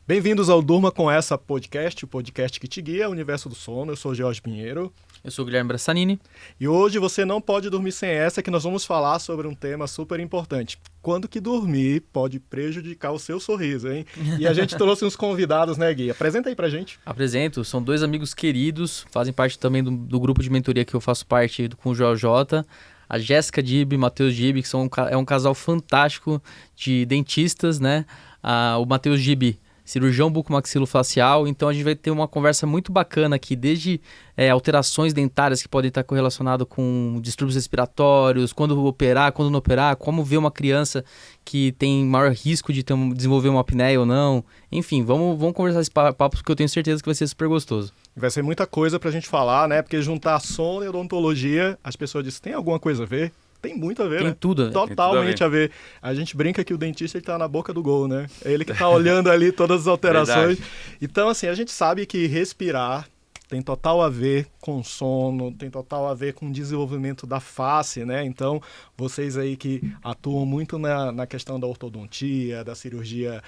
Bem-vindos ao Durma com Essa podcast, o podcast que te guia ao universo do sono. Eu sou Jorge Pinheiro. Eu sou o Guilherme Brassanini. E hoje você não pode dormir sem essa, que nós vamos falar sobre um tema super importante. Quando que dormir pode prejudicar o seu sorriso, hein? E a gente trouxe uns convidados, né, Gui? Apresenta aí pra gente. Apresento, são dois amigos queridos, fazem parte também do grupo de mentoria que eu faço parte com o JJ. A Jéssica Dib e o Matheus Dib, que é um casal fantástico de dentistas, né? O Matheus Dib, cirurgião bucomaxilofacial, então a gente vai ter uma conversa muito bacana aqui, desde alterações dentárias que podem estar correlacionadas com distúrbios respiratórios, quando operar, quando não operar, como ver uma criança que tem maior risco de desenvolver uma apneia ou não. Enfim, vamos conversar esse papo, porque eu tenho certeza que vai ser super gostoso. Vai ser muita coisa pra gente falar, né? Porque juntar sono e odontologia, as pessoas dizem, tem alguma coisa a ver? Tem muito a ver, tem né? Tudo, Totalmente a ver. A gente brinca que o dentista ele tá na boca do gol, né? É ele que tá olhando ali todas as alterações. Então, assim, a gente sabe que respirar tem total a ver com sono, tem total a ver com o desenvolvimento da face, né? Então, vocês aí que atuam muito na questão da ortodontia, da cirurgia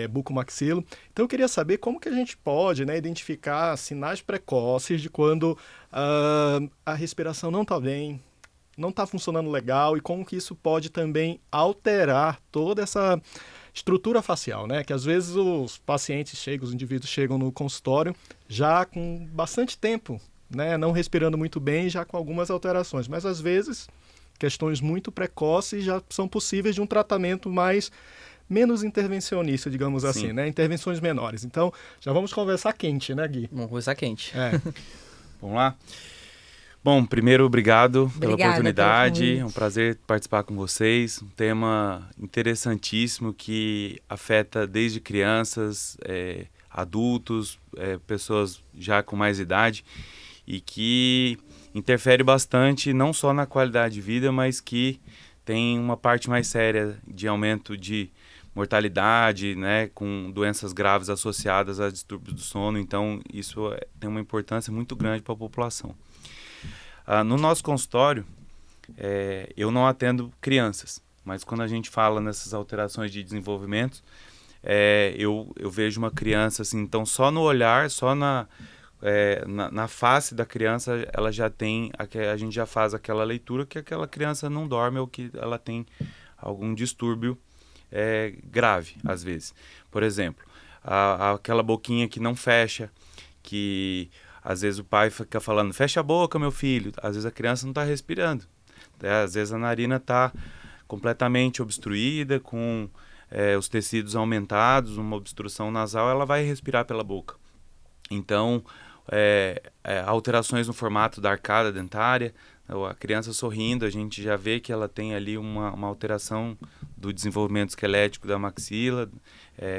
bucomaxilo. Então, eu queria saber como que a gente pode, né, identificar sinais precoces de quando a respiração não tá bem, não está funcionando legal, e como que isso pode também alterar toda essa estrutura facial, né? Que às vezes os pacientes chegam, os indivíduos chegam no consultório já com bastante tempo, né? Não respirando muito bem, já com algumas alterações, mas às vezes questões muito precoces já são possíveis de um tratamento menos intervencionista, digamos assim, né? Intervenções menores. Então, já vamos conversar quente, né, Gui? Vamos conversar quente. Vamos lá? Bom, primeiro, obrigado pela oportunidade, é um prazer participar com vocês, um tema interessantíssimo que afeta desde crianças, adultos, pessoas já com mais idade e que interfere bastante não só na qualidade de vida, mas que tem uma parte mais séria de aumento de mortalidade, né, com doenças graves associadas a distúrbios do sono, então isso tem uma importância muito grande para a população. No nosso consultório, eu não atendo crianças, mas quando a gente fala nessas alterações de desenvolvimento, eu vejo uma criança assim, então só no olhar, só na face da criança, ela já tem, a gente já faz aquela leitura que aquela criança não dorme ou que ela tem algum distúrbio grave, às vezes. Por exemplo, aquela boquinha que não fecha, que às vezes o pai fica falando, fecha a boca, meu filho. Às vezes a criança não está respirando. Às vezes a narina está completamente obstruída, com os tecidos aumentados, uma obstrução nasal, ela vai respirar pela boca. Então, alterações no formato da arcada dentária, a criança sorrindo, a gente já vê que ela tem ali uma alteração do desenvolvimento esquelético da maxila,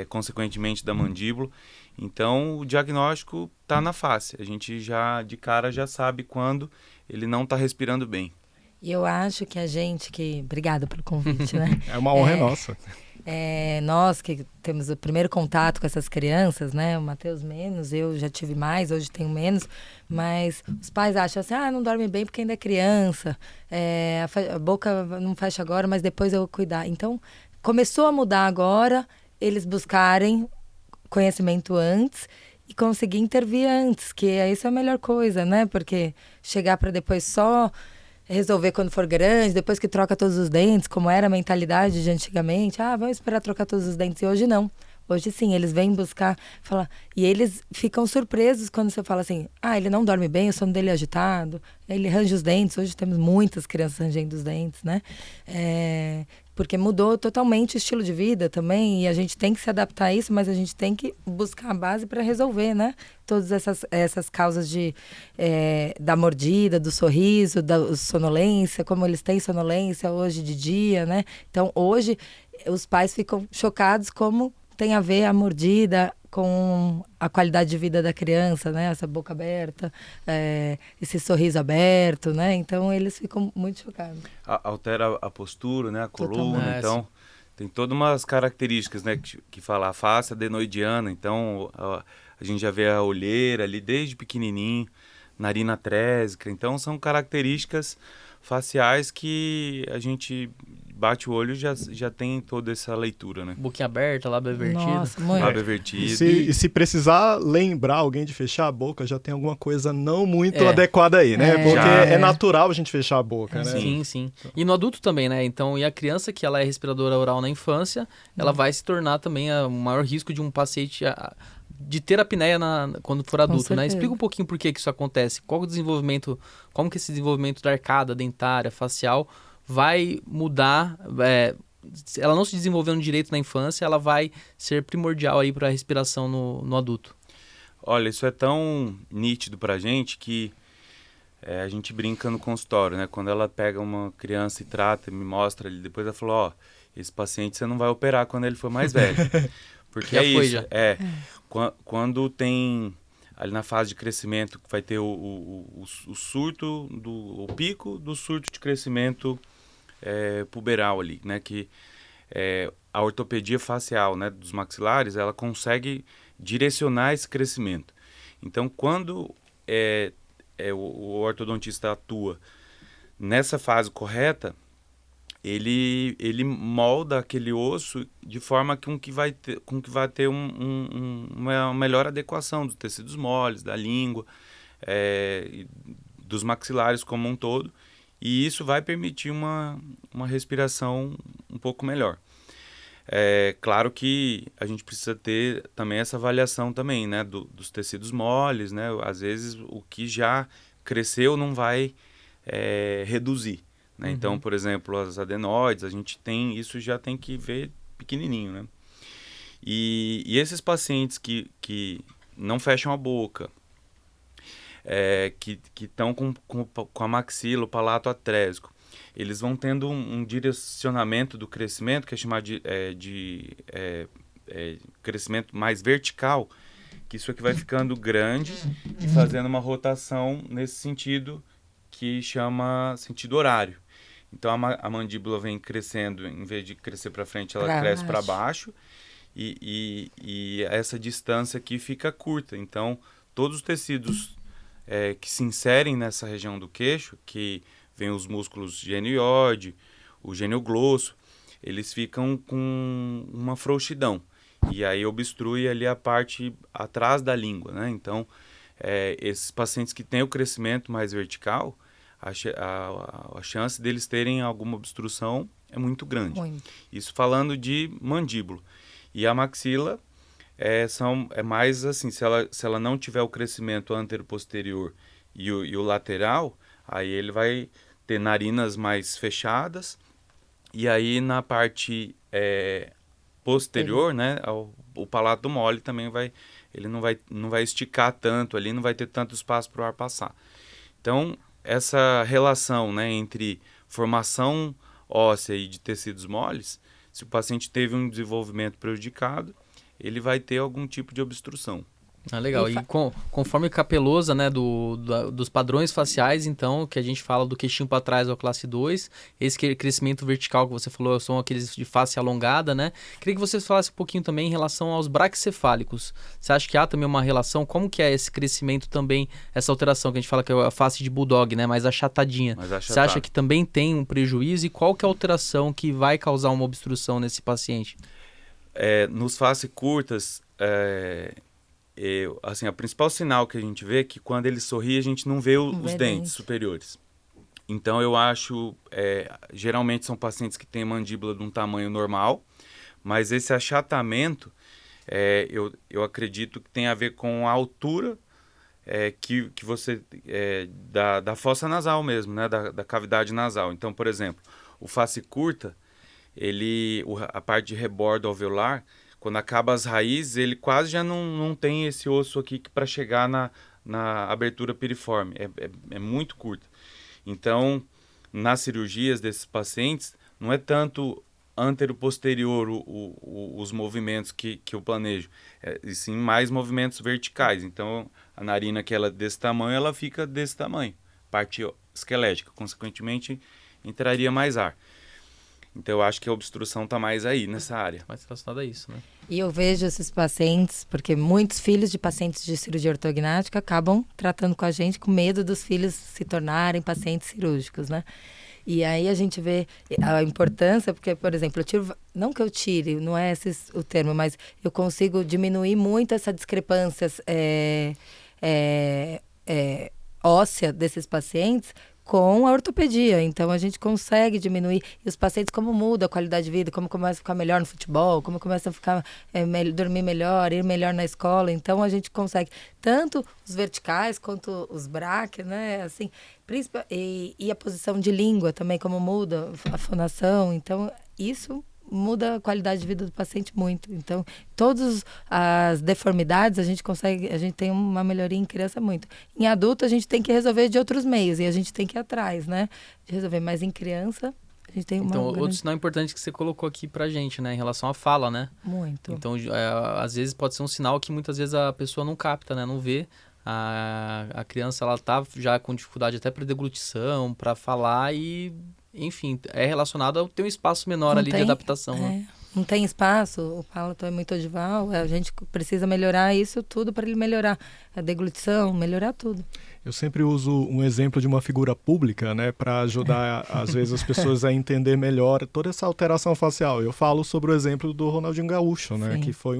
consequentemente da mandíbula. Então, o diagnóstico está na face. A gente já, de cara, já sabe quando ele não está respirando bem. E eu acho que Obrigada pelo convite, né? É uma honra nossa. Nós que temos o primeiro contato com essas crianças, né? O Matheus menos, eu já tive mais, hoje tenho menos. Mas os pais acham assim, não dorme bem porque ainda é criança. A boca não fecha agora, mas depois eu vou cuidar. Então, começou a mudar agora, eles buscarem conhecimento antes e conseguir intervir antes, que isso é a melhor coisa, né? Porque chegar para depois só resolver quando for grande, depois que troca todos os dentes, como era a mentalidade de antigamente, vamos esperar trocar todos os dentes, e hoje não. Hoje sim, eles vêm buscar, falar, e eles ficam surpresos quando você fala assim, ele não dorme bem, o sono dele é agitado, ele range os dentes, hoje temos muitas crianças rangendo os dentes, né? Porque mudou totalmente o estilo de vida também, e a gente tem que se adaptar a isso, mas a gente tem que buscar a base para resolver, né? Todas essas causas da mordida, do sorriso, da sonolência, como eles têm sonolência hoje de dia, né? Então, hoje, os pais ficam chocados como tem a ver a mordida com a qualidade de vida da criança, né? Essa boca aberta, esse sorriso aberto, né? Então, eles ficam muito chocados. Altera a postura, né? A coluna, totalmente. Então, tem todas umas características, né? Que fala a face adenoidiana, então a gente já vê a olheira ali desde pequenininho, narina trésica, então são características faciais que a gente bate o olho e já tem toda essa leitura, né? Boquinha aberta, lábio invertido. Nossa, muito. Lábio invertido. E se precisar lembrar alguém de fechar a boca, já tem alguma coisa não muito adequada aí, né? Porque é natural a gente fechar a boca, né? Sim. E no adulto também, né? Então, e a criança que ela é respiradora oral na infância, ela vai se tornar também o maior risco de um paciente de ter apneia quando for adulto, né? Explica um pouquinho por que isso acontece. Qual o desenvolvimento, como que esse desenvolvimento da arcada dentária, facial, vai mudar, ela não se desenvolvendo direito na infância, ela vai ser primordial aí para a respiração no adulto. Olha, isso é tão nítido pra gente que a gente brinca no consultório, né? Quando ela pega uma criança e trata, me mostra ali, depois ela falou, esse paciente você não vai operar quando ele for mais velho. Porque quando tem ali na fase de crescimento, vai ter o surto, o pico do surto de crescimento puberal ali, né? Que a ortopedia facial, né, dos maxilares, ela consegue direcionar esse crescimento. Então, quando o ortodontista atua nessa fase correta, ele molda aquele osso de forma com que vai ter uma melhor adequação dos tecidos moles, da língua, dos maxilares como um todo, e isso vai permitir uma respiração um pouco melhor. Claro que a gente precisa ter também essa avaliação também, né, dos tecidos moles, né? Às vezes o que já cresceu não vai reduzir, né? Então, por exemplo, as adenoides, a gente tem, isso já tem que ver pequenininho, né? E esses pacientes que não fecham a boca, que estão com a maxila, o palato atrésico, eles vão tendo um direcionamento do crescimento, que é chamado de crescimento mais vertical, que isso aqui vai ficando grande e fazendo uma rotação nesse sentido que chama sentido horário. Então a mandíbula vem crescendo, em vez de crescer para frente, ela cresce para baixo e essa distância aqui fica curta. Então todos os tecidos que se inserem nessa região do queixo, que vem os músculos genioide, o genioglosso, eles ficam com uma frouxidão. E aí obstrui ali a parte atrás da língua, né? Então, esses pacientes que têm o crescimento mais vertical, a chance deles terem alguma obstrução é muito grande. Isso falando de mandíbula. E a maxila é mais assim, se ela não tiver o crescimento antero-posterior e o lateral, aí ele vai ter narinas mais fechadas, e aí na parte posterior, né, o palato mole também ele não vai esticar tanto ali, não vai ter tanto espaço para o ar passar. Então, essa relação, né, entre formação óssea e de tecidos moles, se o paciente teve um desenvolvimento prejudicado, ele vai ter algum tipo de obstrução. Legal. E conforme capelosa, né, dos padrões faciais, então, que a gente fala do queixinho para trás ou classe 2, esse crescimento vertical que você falou são aqueles de face alongada, né? Queria que você falasse um pouquinho também em relação aos braquicefálicos. Você acha que há também uma relação? Como que é esse crescimento também, essa alteração que a gente fala que é a face de bulldog, né, mais achatadinha? Você acha que também tem um prejuízo? E qual que é a alteração que vai causar uma obstrução nesse paciente? Nos faces curtas, assim, a principal sinal que a gente vê é que quando ele sorri, a gente não vê os dentes superiores. Então, eu acho, geralmente são pacientes que têm mandíbula de um tamanho normal, mas esse achatamento, eu acredito que tem a ver com a altura que você, da fossa nasal mesmo, né, da cavidade nasal. Então, por exemplo, o face curta, a parte de rebordo alveolar, quando acaba as raízes, ele quase já não tem esse osso aqui para chegar na abertura piriforme. É muito curto. Então, nas cirurgias desses pacientes, não é tanto antero-posterior os movimentos que eu planejo, e sim mais movimentos verticais. Então, a narina que ela é desse tamanho, ela fica desse tamanho. Parte esquelética, consequentemente, entraria mais ar. Então eu acho que a obstrução está mais aí, nessa área. Mais relacionado a isso, né? E eu vejo esses pacientes, porque muitos filhos de pacientes de cirurgia ortognática acabam tratando com a gente com medo dos filhos se tornarem pacientes cirúrgicos, né? E aí a gente vê a importância, porque, por exemplo, não que eu tire, não é esse o termo, mas eu consigo diminuir muito essa discrepância óssea desses pacientes com a ortopedia. Então, a gente consegue diminuir. E os pacientes, como muda a qualidade de vida, como começa a ficar melhor no futebol, como começa a ficar, dormir melhor, ir melhor na escola. Então, a gente consegue tanto os verticais quanto os braques, né? Assim, e a posição de língua também, como muda a fonação. Então, isso muda a qualidade de vida do paciente muito. Então, todas as deformidades a gente tem uma melhoria em criança muito. Em adulto a gente tem que resolver de outros meios e a gente tem que ir atrás, né? De resolver, mas em criança a gente tem uma Então, outro sinal importante que você colocou aqui pra gente, né, em relação à fala, né? Muito. Então, às vezes pode ser um sinal que muitas vezes a pessoa não capta, né, não vê. A criança, ela tá já com dificuldade até para deglutição, para falar e, enfim, é relacionado a ter um espaço menor de adaptação. Né? Não tem espaço, o palato é muito ogival, a gente precisa melhorar isso tudo para ele melhorar a deglutição, melhorar tudo. Eu sempre uso um exemplo de uma figura pública, né, para ajudar, às vezes, as pessoas a entender melhor toda essa alteração facial. Eu falo sobre o exemplo do Ronaldinho Gaúcho, né, que foi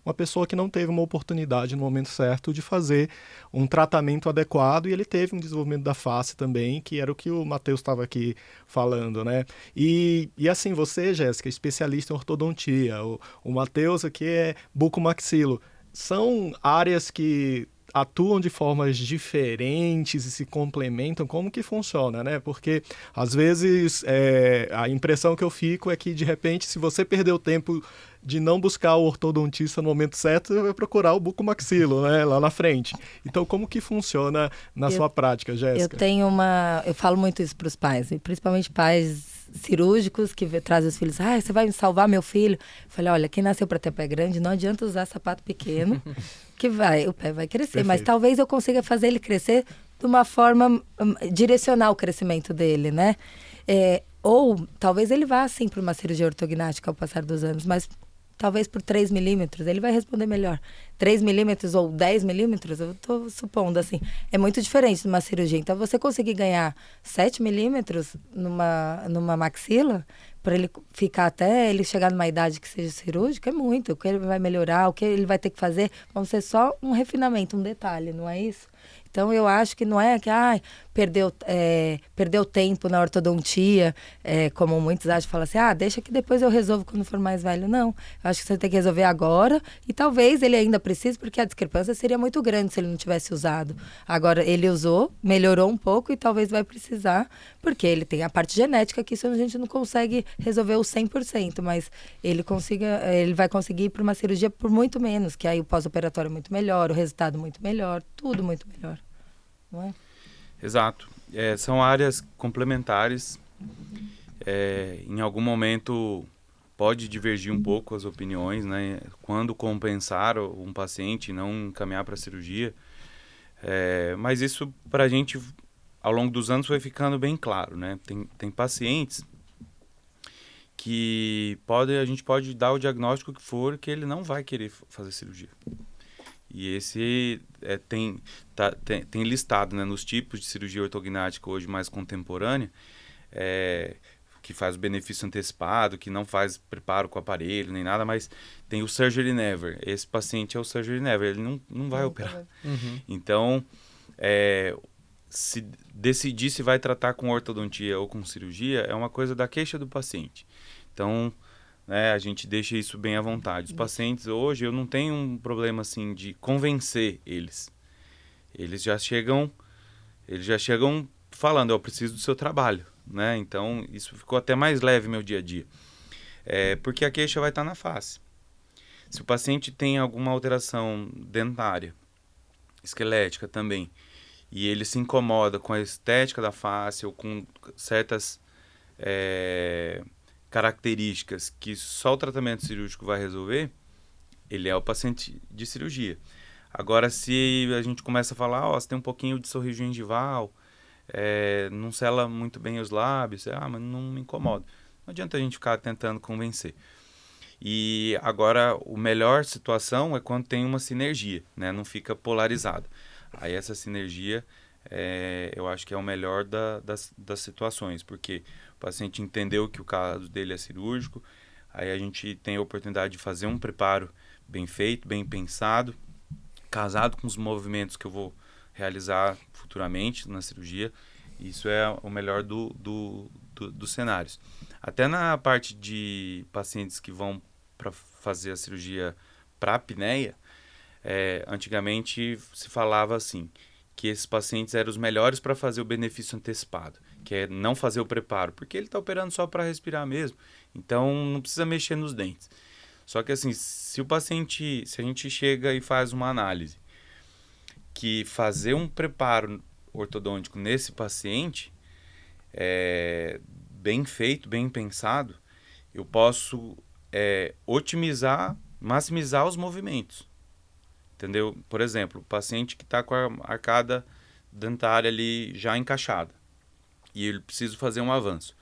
uma pessoa que não teve uma oportunidade no momento certo de fazer um tratamento adequado e ele teve um desenvolvimento da face também, que era o que o Matheus estava aqui falando, né. E assim, você, Jéssica, especialista em ortodontia, o Matheus aqui é bucomaxilo. São áreas que atuam de formas diferentes e se complementam. Como que funciona, né? Porque, às vezes, a impressão que eu fico é que, de repente, se você perdeu tempo de não buscar o ortodontista no momento certo, você vai procurar o bucomaxilo, né? Lá na frente. Então, como que funciona na sua prática, Jéssica? Eu falo muito isso para os pais, e principalmente pais cirúrgicos que trazem os filhos. Você vai me salvar meu filho? Eu falei, olha, quem nasceu para ter pé grande, não adianta usar sapato pequeno, que o pé vai crescer. Perfeito. Mas talvez eu consiga fazer ele crescer de uma forma, direcionar o crescimento dele, né? Ou talvez ele vá, assim, para uma cirurgia ortognática ao passar dos anos, mas talvez por 3 milímetros, ele vai responder melhor. 3 milímetros ou 10 milímetros, eu estou supondo, assim, é muito diferente de uma cirurgia. Então, você conseguir ganhar 7 milímetros numa maxila, para ele ficar até ele chegar numa idade que seja cirúrgica, é muito. O que ele vai melhorar, o que ele vai ter que fazer, vão ser só um refinamento, um detalhe, não é isso? Então, eu acho que não é que perdeu tempo na ortodontia, como muitos acham, falam assim, deixa que depois eu resolvo quando for mais velho. Não, eu acho que você tem que resolver agora e talvez ele ainda precise, porque a discrepância seria muito grande se ele não tivesse usado. Agora, ele usou, melhorou um pouco e talvez vai precisar, porque ele tem a parte genética, que isso a gente não consegue resolver o 100%, mas ele vai conseguir ir para uma cirurgia por muito menos, que aí o pós-operatório é muito melhor, o resultado muito melhor, tudo muito melhor. Não é? Exato. São áreas complementares. Em algum momento pode divergir um pouco as opiniões, né? Quando compensar um paciente e não encaminhar para a cirurgia. Mas isso, para a gente, ao longo dos anos, foi ficando bem claro, né? Tem pacientes que a gente pode dar o diagnóstico que for, que ele não vai querer fazer cirurgia. E esse tem listado, né, nos tipos de cirurgia ortognática hoje mais contemporânea, que faz o benefício antecipado, que não faz preparo com o aparelho, nem nada, mas tem o surgery never. Esse paciente é o surgery never, ele não vai operar. Uhum. Então, se decidir se vai tratar com ortodontia ou com cirurgia, é uma coisa da queixa do paciente. Então, a gente deixa isso bem à vontade. Os pacientes hoje, eu não tenho um problema assim de convencer eles. Eles já chegam falando, eu preciso do seu trabalho, né? Então, isso ficou até mais leve meu dia a dia. Porque a queixa vai estar na face. Se o paciente tem alguma alteração dentária, esquelética também, e ele se incomoda com a estética da face ou com certas características que só o tratamento cirúrgico vai resolver, ele é o paciente de cirurgia. Agora, se a gente começa a falar, você tem um pouquinho de sorriso gengival, não sela muito bem os lábios, mas não me incomoda. Não adianta a gente ficar tentando convencer. E agora, a melhor situação é quando tem uma sinergia, né? Não fica polarizado. Aí essa sinergia, eu acho que é o melhor das situações, porque o paciente entendeu que o caso dele é cirúrgico, aí a gente tem a oportunidade de fazer um preparo bem feito, bem pensado, casado com os movimentos que eu vou realizar futuramente na cirurgia. Isso é o melhor dos cenários. Até na parte de pacientes que vão para fazer a cirurgia para apneia, antigamente se falava assim, que esses pacientes eram os melhores para fazer o benefício antecipado, que é não fazer o preparo, porque ele está operando só para respirar mesmo, então não precisa mexer nos dentes. Só que assim, se a gente chega e faz uma análise, que fazer um preparo ortodôntico nesse paciente, bem feito, bem pensado, eu posso otimizar, maximizar os movimentos. Entendeu? Por exemplo, o paciente que está com a arcada dentária ali já encaixada e ele precisa fazer um avanço.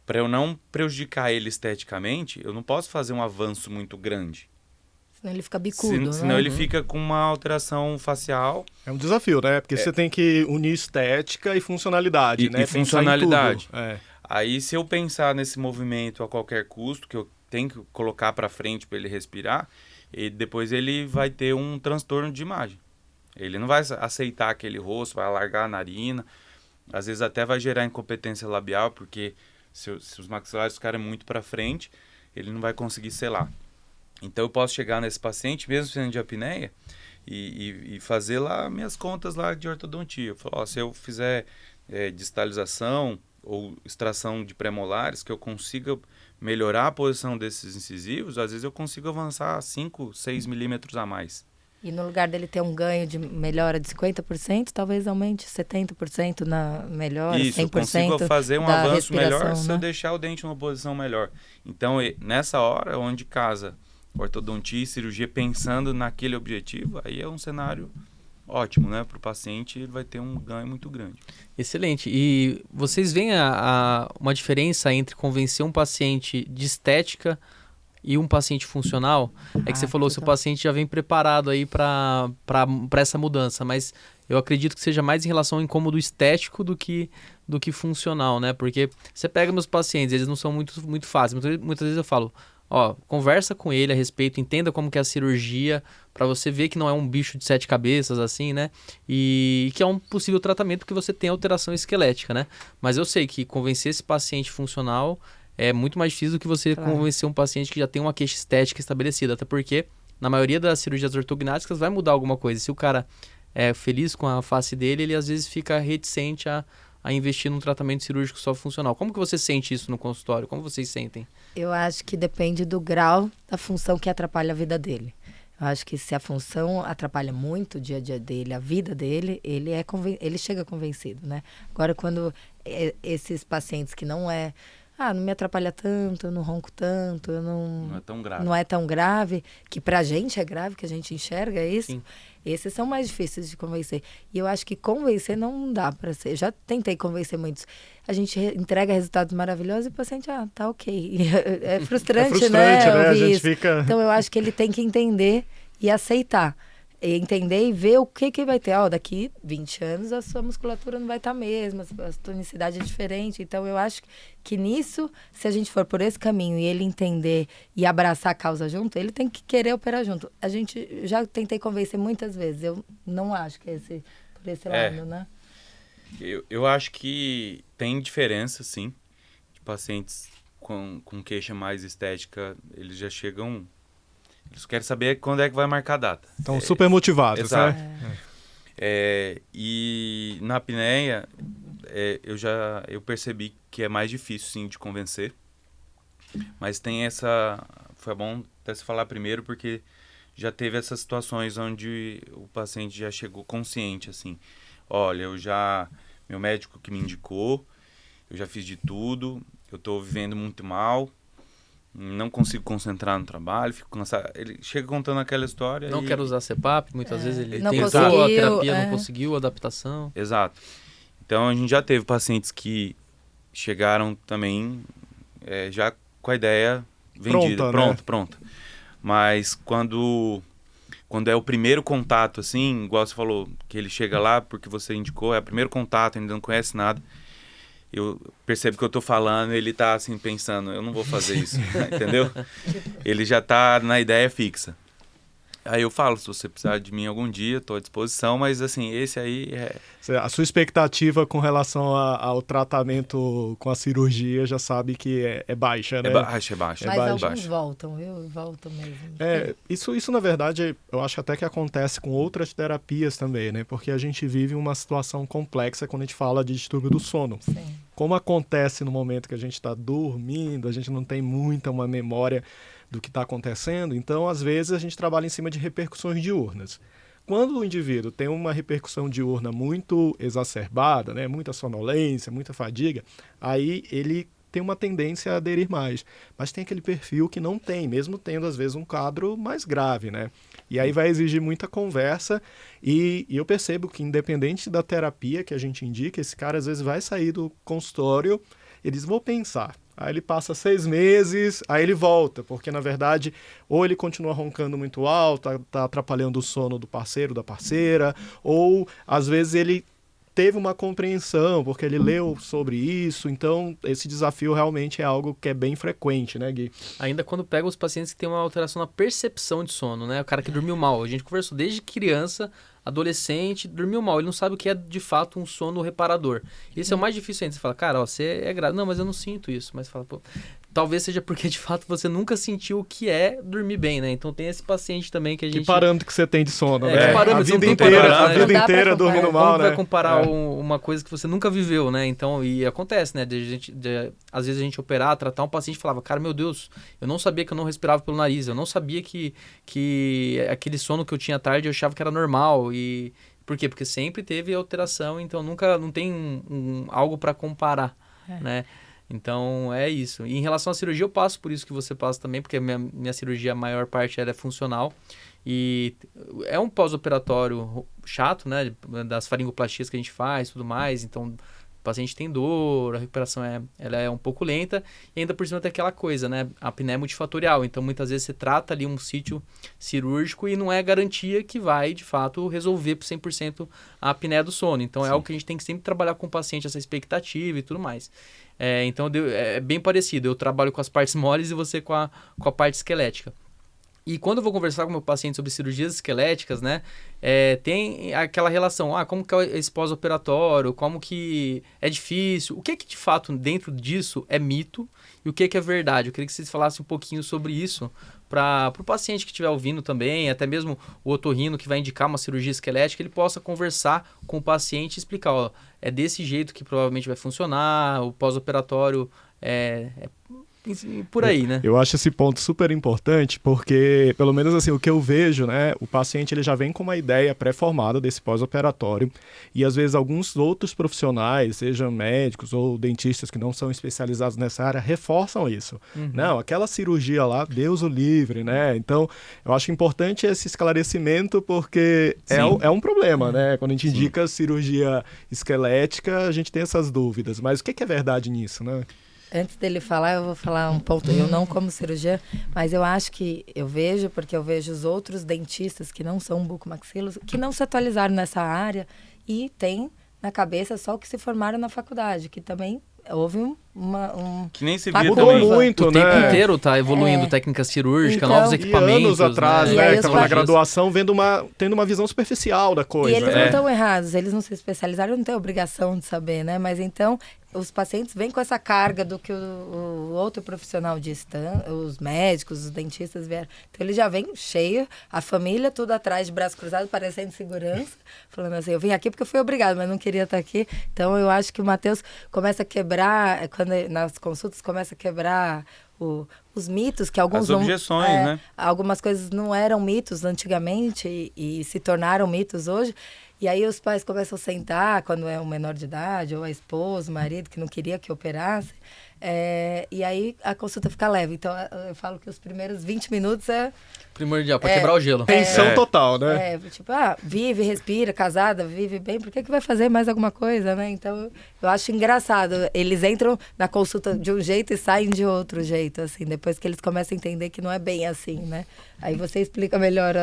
Para eu não prejudicar ele esteticamente, eu não posso fazer um avanço muito grande. Senão ele fica bicudo, Senão né? ele fica com uma alteração facial. É um desafio, né? Porque você tem que unir estética e funcionalidade, né? E funcionalidade. É. Aí, se eu pensar nesse movimento a qualquer custo, que eu tenho que colocar para frente para ele respirar, e depois ele vai ter um transtorno de imagem. Ele não vai aceitar aquele rosto, vai alargar a narina, às vezes até vai gerar incompetência labial, porque se os maxilares ficarem muito para frente, ele não vai conseguir selar. Então eu posso chegar nesse paciente, mesmo sendo de apneia, e fazer lá minhas contas lá de ortodontia. Eu falo, se eu fizer distalização ou extração de premolares, que eu consiga melhorar a posição desses incisivos, às vezes eu consigo avançar 5, 6 milímetros a mais. E no lugar dele ter um ganho de melhora de 50%, talvez aumente 70% na melhora, Isso, 100% eu consigo fazer um da avanço melhor, respiração, se né? eu deixar o dente numa posição melhor. Então, nessa hora, onde casa ortodontia e cirurgia pensando naquele objetivo, aí é um cenário ótimo, né? Para o paciente, ele vai ter um ganho muito grande. Excelente. E vocês veem uma diferença entre convencer um paciente de estética e um paciente funcional? É que você falou, seu paciente já vem preparado aí para essa mudança, mas eu acredito que seja mais em relação ao incômodo estético do que funcional, né? Porque você pega meus pacientes, eles não são muito fáceis. Muitas vezes eu falo, conversa com ele a respeito, entenda como que é a cirurgia, para você ver que não é um bicho de 7 cabeças, assim, né? E que é um possível tratamento porque você tem alteração esquelética, né? Mas eu sei que convencer esse paciente funcional é muito mais difícil do que você convencer um paciente que já tem uma queixa estética estabelecida, até porque na maioria das cirurgias ortognáticas vai mudar alguma coisa. Se o cara é feliz com a face dele, ele às vezes fica reticente a investir num tratamento cirúrgico só funcional. Como que você sente isso no consultório? Como vocês sentem? Eu acho que depende do grau da função que atrapalha a vida dele. Eu acho que se a função atrapalha muito o dia a dia dele, a vida dele, ele chega convencido, né? Agora, quando esses pacientes que não me atrapalha tanto, eu não ronco tanto, Não é tão grave. Não é tão grave, que pra gente é grave, que a gente enxerga isso. Sim. Esses são mais difíceis de convencer. E eu acho que convencer não dá pra ser. Eu já tentei convencer muitos. A gente entrega resultados maravilhosos e o paciente, tá ok. É frustrante, né? A gente isso. fica... Então eu acho que ele tem que entender e aceitar. E entender e ver o que vai ter. Daqui 20 anos a sua musculatura não vai estar a mesma, a tonicidade é diferente. Então eu acho que nisso, se a gente for por esse caminho e ele entender e abraçar a causa junto, ele tem que querer operar junto. Já tentei convencer muitas vezes, eu não acho que é por esse lado, né? Eu acho que tem diferença, sim, de pacientes com queixa mais estética, eles já chegam... Eles querem saber quando é que vai marcar a data. Estão super motivados, exato. né? E na apneia, eu percebi que é mais difícil, sim, de convencer. Mas tem essa... Foi bom até se falar primeiro, porque já teve essas situações onde o paciente já chegou consciente, assim. Olha, meu médico que me indicou, eu já fiz de tudo, eu estou vivendo muito mal, não consigo concentrar no trabalho, fico cansado. Ele chega contando aquela história. Não quero usar CPAP, muitas vezes ele não tentou a conseguiu, terapia, não conseguiu a adaptação. Exato. Então a gente já teve pacientes que chegaram também já com a ideia vendida, pronta. Mas quando é o primeiro contato, assim, igual você falou, que ele chega lá porque você indicou, é o primeiro contato, ainda não conhece nada, eu percebo que eu tô falando, ele tá assim pensando, eu não vou fazer isso, entendeu? Ele já tá na ideia fixa. Aí eu falo, se você precisar de mim algum dia, estou à disposição, mas assim, esse aí é... A sua expectativa com relação ao tratamento com a cirurgia já sabe que é baixa, né? É baixa. Mas alguns voltam, viu? Voltam mesmo. Isso na verdade, eu acho até que acontece com outras terapias também, né? Porque a gente vive uma situação complexa quando a gente fala de distúrbio do sono. Sim. Como acontece no momento que a gente está dormindo, a gente não tem uma memória do que está acontecendo, então às vezes a gente trabalha em cima de repercussões diurnas. Quando o indivíduo tem uma repercussão diurna muito exacerbada, né, muita sonolência, muita fadiga, aí ele tem uma tendência a aderir mais. Mas tem aquele perfil que não tem, mesmo tendo às vezes um quadro mais grave, né? E aí vai exigir muita conversa e eu percebo que independente da terapia que a gente indica, esse cara às vezes vai sair do consultório, eles vão pensar. Aí ele passa 6 meses, aí ele volta, porque na verdade ou ele continua roncando muito alto, tá atrapalhando o sono do parceiro, da parceira, ou às vezes ele teve uma compreensão, porque ele leu sobre isso, então esse desafio realmente é algo que é bem frequente, né, Gui? Ainda quando pega os pacientes que têm uma alteração na percepção de sono, né? O cara que dormiu mal, a gente conversou desde criança, adolescente, dormiu mal, ele não sabe o que é de fato um sono reparador. Isso é o mais difícil ainda, você fala, cara, ó, você é grave, não, mas eu não sinto isso, mas fala, pô, talvez seja porque de fato você nunca sentiu o que é dormir bem, né? Então tem esse paciente também que a gente... Que parâmetro que você tem de sono, né? Que parâmetro a vida inteira dormindo mal, como né? vai comparar uma coisa que você nunca viveu, né? Então, e acontece, né? Às vezes a gente operar, tratar um paciente e falava, cara, meu Deus, eu não sabia que eu não respirava pelo nariz, eu não sabia que aquele sono que eu tinha à tarde eu achava que era normal. E por quê? Porque sempre teve alteração, então não tem algo para comparar, né? Então, é isso. E em relação à cirurgia, eu passo por isso que você passa também, porque minha cirurgia, a maior parte, ela é funcional. E é um pós-operatório chato, né? Das faringoplastias que a gente faz e tudo mais. Então, o paciente tem dor, a recuperação ela é um pouco lenta. E ainda por cima tem aquela coisa, né? A apneia é multifatorial. Então, muitas vezes você trata ali um sítio cirúrgico e não é garantia que vai, de fato, resolver por 100% a apneia do sono. Então, é algo que a gente tem que sempre trabalhar com o paciente, essa expectativa e tudo mais. Então, é bem parecido. Eu trabalho com as partes moles e você com a parte esquelética. E quando eu vou conversar com o meu paciente sobre cirurgias esqueléticas, né, tem aquela relação, como que é esse pós-operatório, como que é difícil, o que de fato dentro disso é mito e o que é verdade. Eu queria que vocês falassem um pouquinho sobre isso para o paciente que estiver ouvindo também, até mesmo o otorrino que vai indicar uma cirurgia esquelética, ele possa conversar com o paciente e explicar, é desse jeito que provavelmente vai funcionar, o pós-operatório por aí, né? Eu acho esse ponto super importante porque, pelo menos assim, o que eu vejo, né, o paciente ele já vem com uma ideia pré-formada desse pós-operatório e às vezes alguns outros profissionais, sejam médicos ou dentistas que não são especializados nessa área, reforçam isso. Não, aquela cirurgia lá, Deus o livre, né? Então, eu acho importante esse esclarecimento porque é um problema, né? Quando a gente indica cirurgia esquelética, a gente tem essas dúvidas. Mas o que é verdade nisso, né? Antes dele falar, eu vou falar um ponto. Eu não como cirurgiã, mas eu acho que porque eu vejo os outros dentistas que não são bucomaxilos, que não se atualizaram nessa área e tem na cabeça só o que se formaram na faculdade, que também houve que nem se via mudou também. muito, o né? tempo inteiro tá evoluindo técnica cirúrgica, então, novos equipamentos. E anos atrás, né? né? Que os estavam na graduação tendo uma visão superficial da coisa. E eles não estão errados, eles não se especializaram, não têm obrigação de saber, né? Mas então, os pacientes vêm com essa carga do que o outro profissional disse, os médicos, os dentistas vieram. Então, ele já vem cheio, a família tudo atrás de braço cruzado, parecendo segurança, falando assim, eu vim aqui porque eu fui obrigado, mas não queria estar aqui. Então, eu acho que o Matheus começa a quebrar, nas consultas, começa a quebrar os mitos, que alguns as objeções, né? Algumas coisas não eram mitos antigamente e se tornaram mitos hoje. E aí os pais começam a sentar, quando é um menor de idade, ou a esposa, o marido, que não queria que operasse. E aí a consulta fica leve. Então eu falo que os primeiros 20 minutos primordial, para quebrar o gelo. Tensão total, né? Tipo, vive, respira, casada, vive bem, por que vai fazer mais alguma coisa, né? Então, eu acho engraçado. Eles entram na consulta de um jeito e saem de outro jeito, assim, depois que eles começam a entender que não é bem assim, né? Aí você explica melhor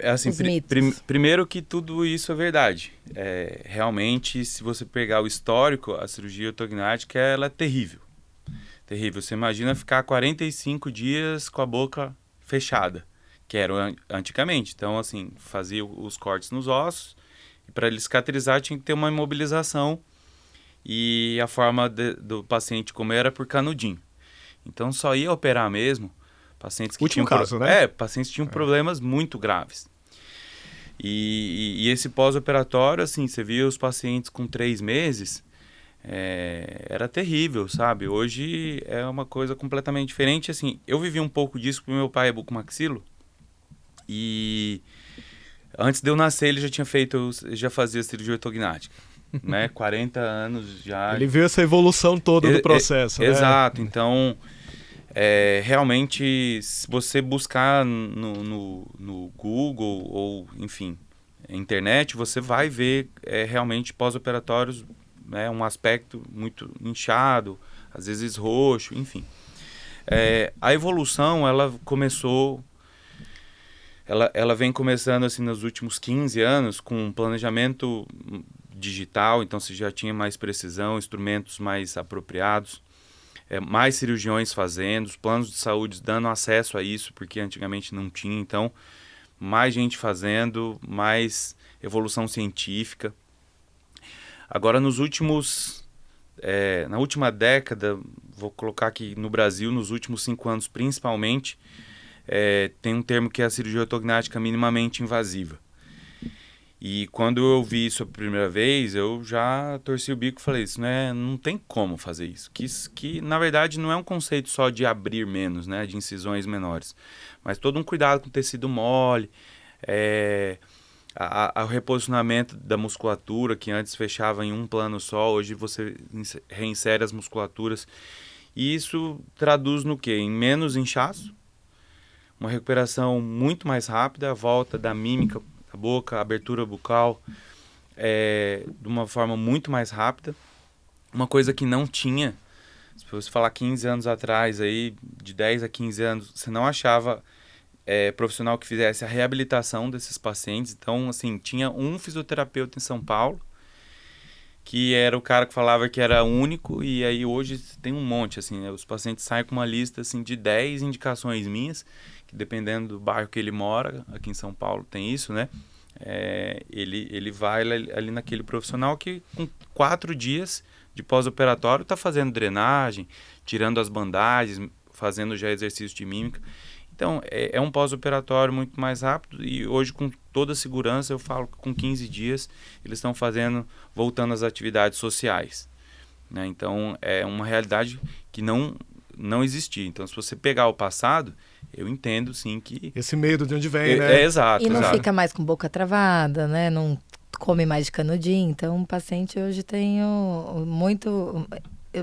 assim, os mitos. Primeiro que tudo isso é verdade. Realmente, se você pegar o histórico, a cirurgia ortognática, ela é terrível. Terrível. Você imagina ficar 45 dias com a boca fechada, que era antigamente. Então, assim, fazia os cortes nos ossos e para ele cicatrizar tinha que ter uma imobilização e a forma do paciente como era por canudinho. Então, só ia operar mesmo pacientes que Último caso, né? Pacientes que tinham problemas muito graves. E esse pós-operatório, assim, você via os pacientes com 3 meses, era terrível, sabe? Hoje é uma coisa completamente diferente. Assim, eu vivi um pouco disso porque meu pai é bucomaxilo e antes de eu nascer ele já fazia cirurgia ortognática, né? 40 anos já. Ele viu essa evolução toda do processo, né? Exato. Então, realmente, se você buscar no Google ou, enfim, internet, você vai ver realmente pós-operatórios, um aspecto muito inchado, às vezes roxo, enfim. A evolução, ela começou, ela vem começando assim nos últimos 15 anos com um planejamento digital, então você já tinha mais precisão, instrumentos mais apropriados, mais cirurgiões fazendo, os planos de saúde dando acesso a isso, porque antigamente não tinha, então mais gente fazendo, mais evolução científica. Agora, na última década, vou colocar aqui no Brasil, nos últimos 5 anos principalmente, tem um termo que é a cirurgia ortognática minimamente invasiva. E quando eu vi isso a primeira vez, eu já torci o bico e falei, isso não tem como fazer isso. Que na verdade não é um conceito só de abrir menos, né, de incisões menores, mas todo um cuidado com tecido mole, o reposicionamento da musculatura, que antes fechava em um plano só, hoje você reinsere as musculaturas. E isso traduz no quê? Em menos inchaço, uma recuperação muito mais rápida, a volta da mímica da boca, a abertura bucal, de uma forma muito mais rápida. Uma coisa que não tinha, se você falar 15 anos atrás, aí, de 10 a 15 anos, você não achava profissional que fizesse a reabilitação desses pacientes. Então, assim, tinha um fisioterapeuta em São Paulo, que era o cara que falava que era único, e aí hoje tem um monte, assim, né? Os pacientes saem com uma lista, assim, de 10 indicações minhas, que dependendo do bairro que ele mora, aqui em São Paulo tem isso, né? Ele vai ali naquele profissional que com 4 dias de pós-operatório está fazendo drenagem, tirando as bandagens, fazendo já exercício de mímica. Então, é um pós-operatório muito mais rápido e hoje, com toda a segurança, eu falo que com 15 dias eles estão voltando às atividades sociais, né? Então, é uma realidade que não existia. Então, se você pegar o passado, eu entendo, sim, que... Esse medo de onde vem, né? Exato. E não fica mais com boca travada, né? Não come mais de canudinho. Então, o paciente hoje tem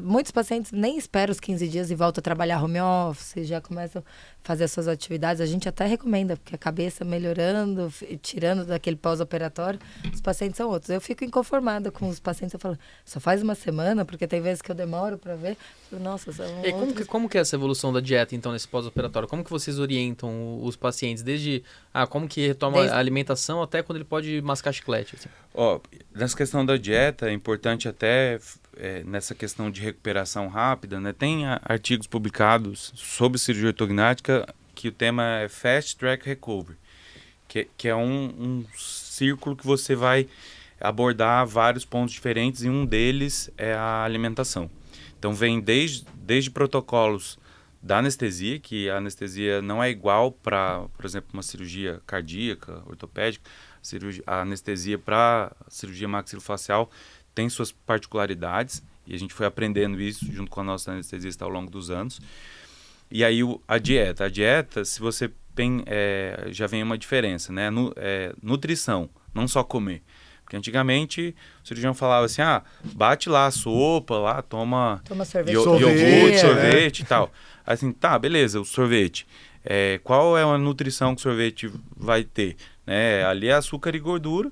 muitos pacientes nem esperam os 15 dias e voltam a trabalhar home office, já começam a fazer as suas atividades. A gente até recomenda, porque a cabeça melhorando, tirando daquele pós-operatório, os pacientes são outros. Eu fico inconformada com os pacientes, eu falo, só faz uma semana, porque tem vezes que eu demoro para ver. Nossa, são outros... como que é essa evolução da dieta, então, nesse pós-operatório? Como que vocês orientam os pacientes, desde como que retoma a alimentação até quando ele pode mascar chiclete? Assim? Nessa questão da dieta, é importante até... nessa questão de recuperação rápida, né? Tem artigos publicados sobre cirurgia ortognática que o tema é Fast Track Recovery, que é um círculo que você vai abordar vários pontos diferentes e um deles é a alimentação. Então vem desde protocolos da anestesia, que a anestesia não é igual para, por exemplo, uma cirurgia cardíaca, ortopédica, a anestesia para cirurgia maxilofacial tem suas particularidades, e a gente foi aprendendo isso junto com a nossa anestesista ao longo dos anos. E aí a dieta, se você já vem uma diferença, né? Nutrição não só comer. Porque antigamente o cirurgião falava assim, bate lá a sopa, lá, toma sorvete, iogurte, sorvete e tal. Aí assim, tá, beleza, o sorvete. Qual é a nutrição que o sorvete vai ter? Né? Ali é açúcar e gordura.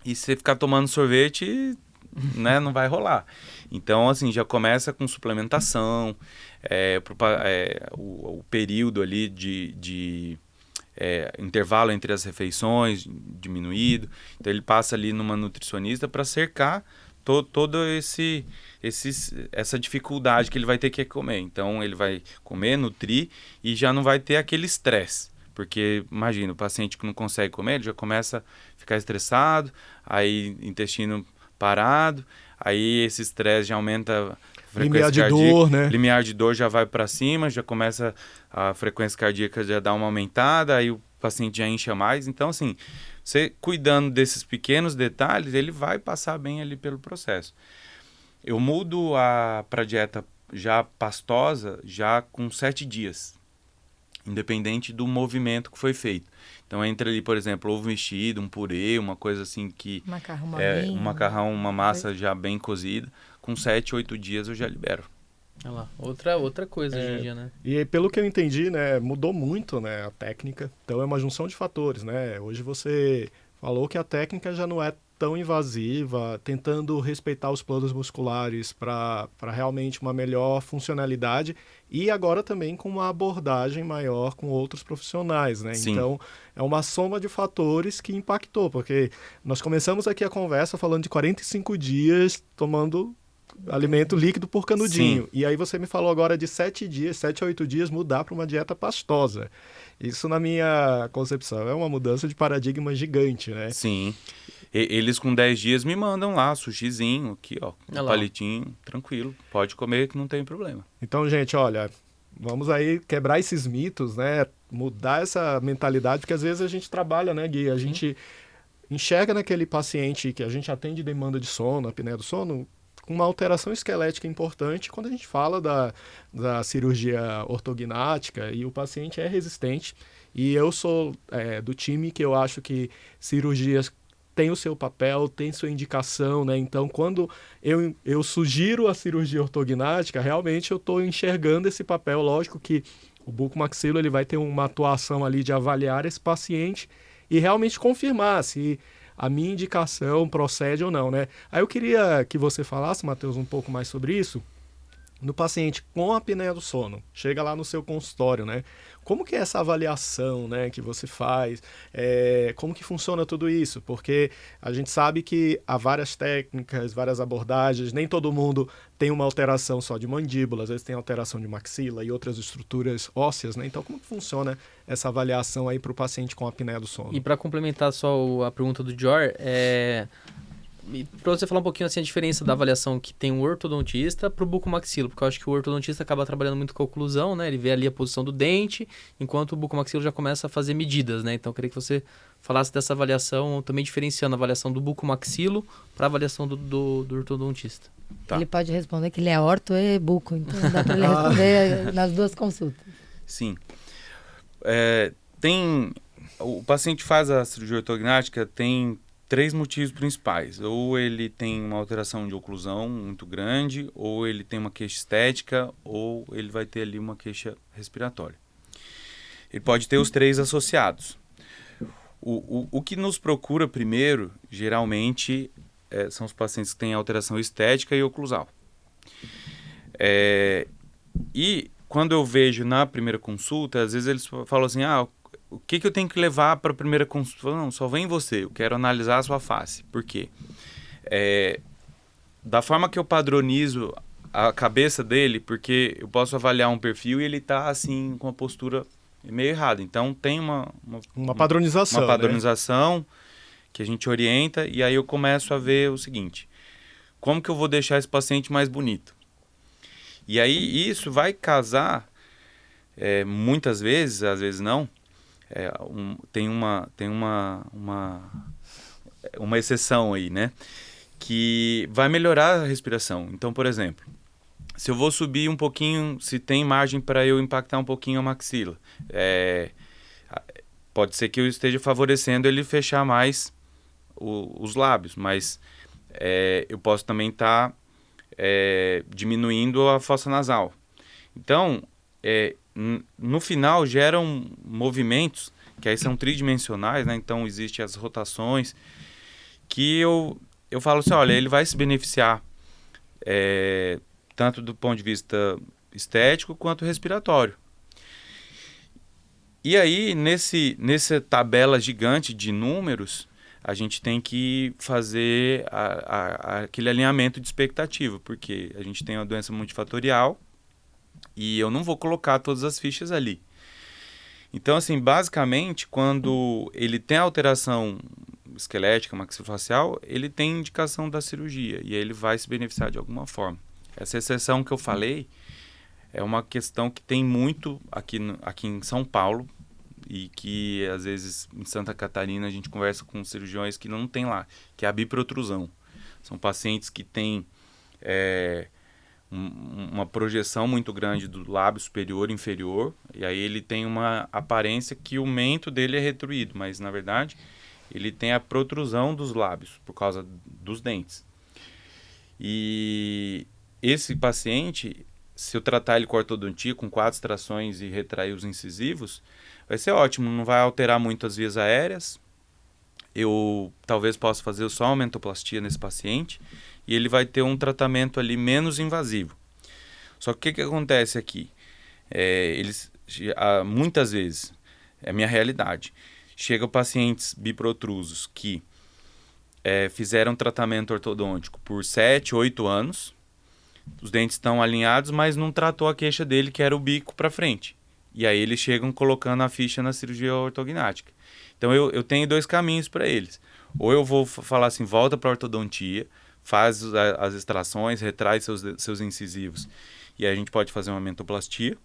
E se você ficar tomando sorvete, né, não vai rolar. Então, assim, já começa com suplementação, o período ali de intervalo entre as refeições diminuído. Então, ele passa ali numa nutricionista para cercar toda essa dificuldade que ele vai ter que comer. Então, ele vai comer, nutrir e já não vai ter aquele estresse. Porque, imagina, o paciente que não consegue comer, ele já começa a ficar estressado, aí intestino parado, aí esse estresse já aumenta a frequência cardíaca. Limiar de dor, né? Limiar de dor já vai para cima, já começa a frequência cardíaca já dá uma aumentada, aí o paciente já incha mais. Então, assim, você cuidando desses pequenos detalhes, ele vai passar bem ali pelo processo. Eu mudo para dieta já pastosa já com 7 dias. Independente do movimento que foi feito. Então entra ali, por exemplo, ovo mexido, um purê, uma coisa assim que... um macarrão, uma massa já bem cozida. Com 7, 8 dias eu já libero. Olha lá, outra coisa hoje em dia, né? E pelo que eu entendi, né, mudou muito, né, a técnica. Então é uma junção de fatores, né? Hoje você falou que a técnica já não é tão invasiva, tentando respeitar os planos musculares para realmente uma melhor funcionalidade e agora também com uma abordagem maior com outros profissionais, né? Sim. Então, é uma soma de fatores que impactou, porque nós começamos aqui a conversa falando de 45 dias tomando alimento líquido por canudinho. Sim. E aí você me falou agora de 7 a 8 dias mudar para uma dieta pastosa. Isso, na minha concepção, é uma mudança de paradigma gigante, né? Sim. Eles com 10 dias me mandam lá, sushizinho, aqui, ó, um palitinho, tranquilo. Pode comer que não tem problema. Então, gente, olha, vamos aí quebrar esses mitos, né? Mudar essa mentalidade, porque às vezes a gente trabalha, né, Gui? A gente enxerga naquele paciente que a gente atende demanda de sono, apneia do sono, com uma alteração esquelética importante quando a gente fala da cirurgia ortognática e o paciente é resistente. E eu sou do time que eu acho que cirurgias tem o seu papel, tem sua indicação, né? Então, quando eu sugiro a cirurgia ortognática, realmente eu estou enxergando esse papel. Lógico que o bucomaxilo ele vai ter uma atuação ali de avaliar esse paciente e realmente confirmar se a minha indicação procede ou não, né? Aí eu queria que você falasse, Matheus, um pouco mais sobre isso. No paciente com apneia do sono, chega lá no seu consultório, né? Como que é essa avaliação, né, que você faz? Como que funciona tudo isso? Porque a gente sabe que há várias técnicas, várias abordagens, nem todo mundo tem uma alteração só de mandíbula, às vezes tem alteração de maxila e outras estruturas ósseas, né? Então, como que funciona essa avaliação aí para o paciente com apneia do sono? E para complementar só a pergunta do Jor, para você falar um pouquinho assim a diferença da avaliação que tem o ortodontista para o bucomaxilo, porque eu acho que o ortodontista acaba trabalhando muito com a oclusão, né? Ele vê ali a posição do dente, enquanto o bucomaxilo já começa a fazer medidas, né? Então eu queria que você falasse dessa avaliação, também diferenciando a avaliação do bucomaxilo para a avaliação do ortodontista. Tá. Ele pode responder que ele é orto e buco, então dá para ele responder nas duas consultas. Sim. O paciente faz a cirurgia ortognática, tem 3 motivos principais. Ou ele tem uma alteração de oclusão muito grande, ou ele tem uma queixa estética, ou ele vai ter ali uma queixa respiratória. Ele pode ter os 3 associados. O que nos procura primeiro, geralmente, são os pacientes que têm alteração estética e oclusal. E quando eu vejo na primeira consulta, às vezes eles falam assim, o que eu tenho que levar para a primeira consulta? Não, só vem você, eu quero analisar a sua face. Por quê? Da forma que eu padronizo a cabeça dele, porque eu posso avaliar um perfil e ele está assim, com a postura meio errada. Então, tem uma padronização. Uma padronização, né? Que a gente orienta, e aí eu começo a ver o seguinte: como que eu vou deixar esse paciente mais bonito? E aí isso vai casar, muitas vezes, às vezes não, tem uma exceção aí, né? Que vai melhorar a respiração. Então, por exemplo, se eu vou subir um pouquinho, se tem margem para eu impactar um pouquinho a maxila, pode ser que eu esteja favorecendo ele fechar mais os lábios, mas eu posso também estar diminuindo a fossa nasal. Então, no final, geram movimentos que aí são tridimensionais, né? Então, existem as rotações que eu falo assim, olha, ele vai se beneficiar tanto do ponto de vista estético quanto respiratório. E aí, nessa tabela gigante de números, a gente tem que fazer aquele alinhamento de expectativa, porque a gente tem uma doença multifatorial e eu não vou colocar todas as fichas ali. Então, assim, basicamente, quando ele tem alteração esquelética, maxilofacial, ele tem indicação da cirurgia e aí ele vai se beneficiar de alguma forma. Essa exceção que eu falei é uma questão que tem muito aqui em São Paulo e que, às vezes, em Santa Catarina, a gente conversa com cirurgiões que não tem lá, que é a biprotrusão. São pacientes que têm uma projeção muito grande do lábio superior e inferior, e aí ele tem uma aparência que o mento dele é retruído, mas, na verdade, ele tem a protrusão dos lábios por causa dos dentes. E esse paciente, se eu tratar ele com ortodontia, com 4 extrações e retrair os incisivos, vai ser ótimo, não vai alterar muito as vias aéreas. Eu talvez possa fazer só uma mentoplastia nesse paciente e ele vai ter um tratamento ali menos invasivo. Só que o que acontece aqui? Muitas vezes, é a minha realidade, chegam pacientes biprotrusos que fizeram tratamento ortodôntico por 7, 8 anos, os dentes estão alinhados, mas não tratou a queixa dele, que era o bico para frente. E aí eles chegam colocando a ficha na cirurgia ortognática. Então eu tenho 2 caminhos para eles. Ou eu vou falar assim, volta para a ortodontia, faz as extrações, retrai seus incisivos e aí a gente pode fazer uma mentoplastia.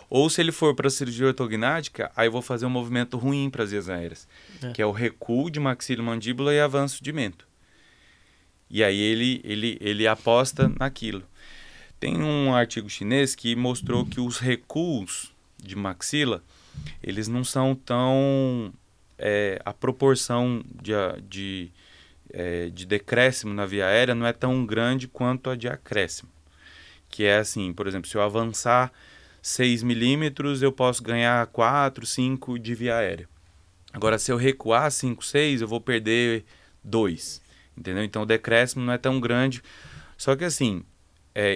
Ou se ele for para a cirurgia ortognática, aí eu vou fazer um movimento ruim para as vias aéreas, que é o recuo de maxilomandíbula e avanço de mento. E aí ele aposta naquilo. Tem um artigo chinês que mostrou que os recuos de maxila, eles não são tão... a proporção de decréscimo na via aérea não é tão grande quanto a de acréscimo. Que é assim, por exemplo, se eu avançar 6 milímetros, eu posso ganhar 4, 5 de via aérea. Agora, se eu recuar 5, 6, eu vou perder 2. Entendeu? Então, o decréscimo não é tão grande. Só que assim,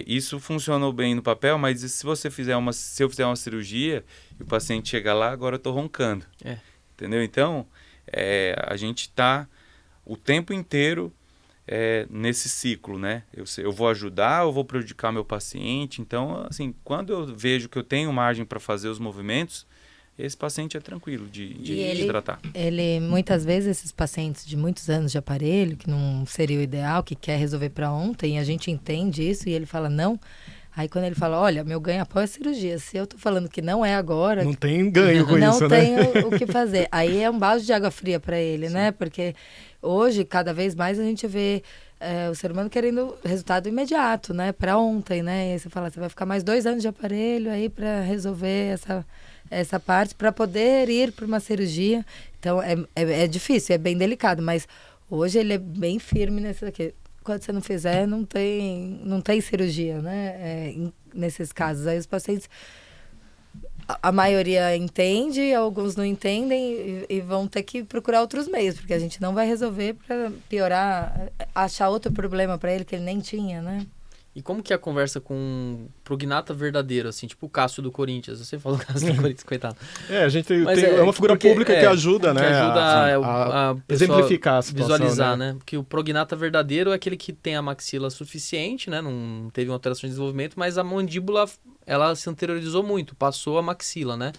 isso funcionou bem no papel, mas se eu fizer uma cirurgia e o paciente chegar lá, agora eu estou roncando. Entendeu? Então, a gente está o tempo inteiro nesse ciclo, né? Eu vou ajudar ou vou prejudicar meu paciente? Então, assim, quando eu vejo que eu tenho margem para fazer os movimentos, esse paciente é tranquilo de tratar. Muitas vezes, esses pacientes de muitos anos de aparelho, que não seria o ideal, que quer resolver para ontem, a gente entende isso e ele fala não. Aí quando ele fala, olha, meu ganha-pão é cirurgia. Se eu tô falando que não é agora... Não tem ganho com isso, né? Não tem o que fazer. Aí é um balde de água fria para ele, né? Porque hoje, cada vez mais, a gente vê o ser humano querendo resultado imediato, né? Para ontem, né? E aí você fala, você vai ficar mais 2 anos de aparelho aí para resolver essa parte, para poder ir para uma cirurgia. Então, é difícil, é bem delicado, mas hoje ele é bem firme nesse daqui. Quando você não fizer, não tem cirurgia, né? Nesses casos. Aí os pacientes, a maioria entende, alguns não entendem e vão ter que procurar outros meios, porque a gente não vai resolver para piorar, achar outro problema para ele que ele nem tinha, né? E como que é a conversa com um prognata verdadeiro, assim, tipo o Cássio do Corinthians? Você falou o Cássio do Corinthians, coitado. A gente tem uma figura pública que ajuda, né? Que ajuda a exemplificar a situação, visualizar, né? Porque o prognata verdadeiro é aquele que tem a maxila suficiente, né? Não teve uma alteração de desenvolvimento, mas a mandíbula, ela se anteriorizou muito, passou a maxila, né?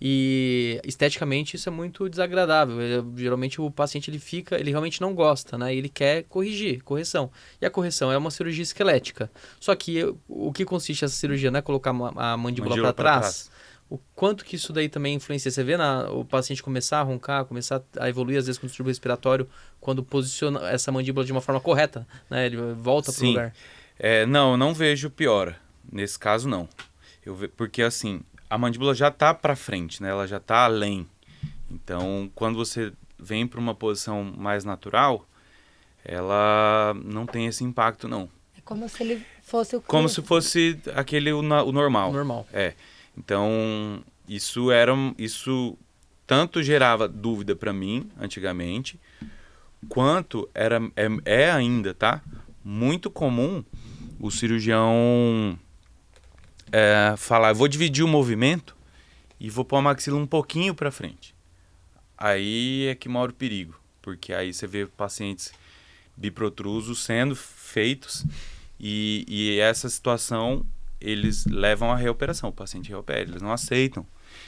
E esteticamente isso é muito desagradável. Geralmente o paciente ele realmente não gosta, né? Ele quer correção. E a correção é uma cirurgia esquelética. Só que o que consiste essa cirurgia, né? Colocar a mandíbula para trás. O quanto que isso daí também influencia? Você vê o paciente começar a roncar, começar a evoluir às vezes com o distúrbio respiratório quando posiciona essa mandíbula de uma forma correta, né? Ele volta para o lugar. Não vejo piora. Nesse caso, não. Porque assim... A mandíbula já está para frente, né? Ela já está além. Então, quando você vem para uma posição mais natural, ela não tem esse impacto, não. É como se ele fosse o cru. Como se fosse o normal. Normal. Então, isso tanto gerava dúvida para mim, antigamente, quanto é ainda, tá? Muito comum o cirurgião falar, eu vou dividir o movimento e vou pôr a maxila um pouquinho para frente. Aí é que mora o perigo, porque aí você vê pacientes biprotrusos sendo feitos e essa situação eles levam à reoperação, o paciente reopera, eles não aceitam.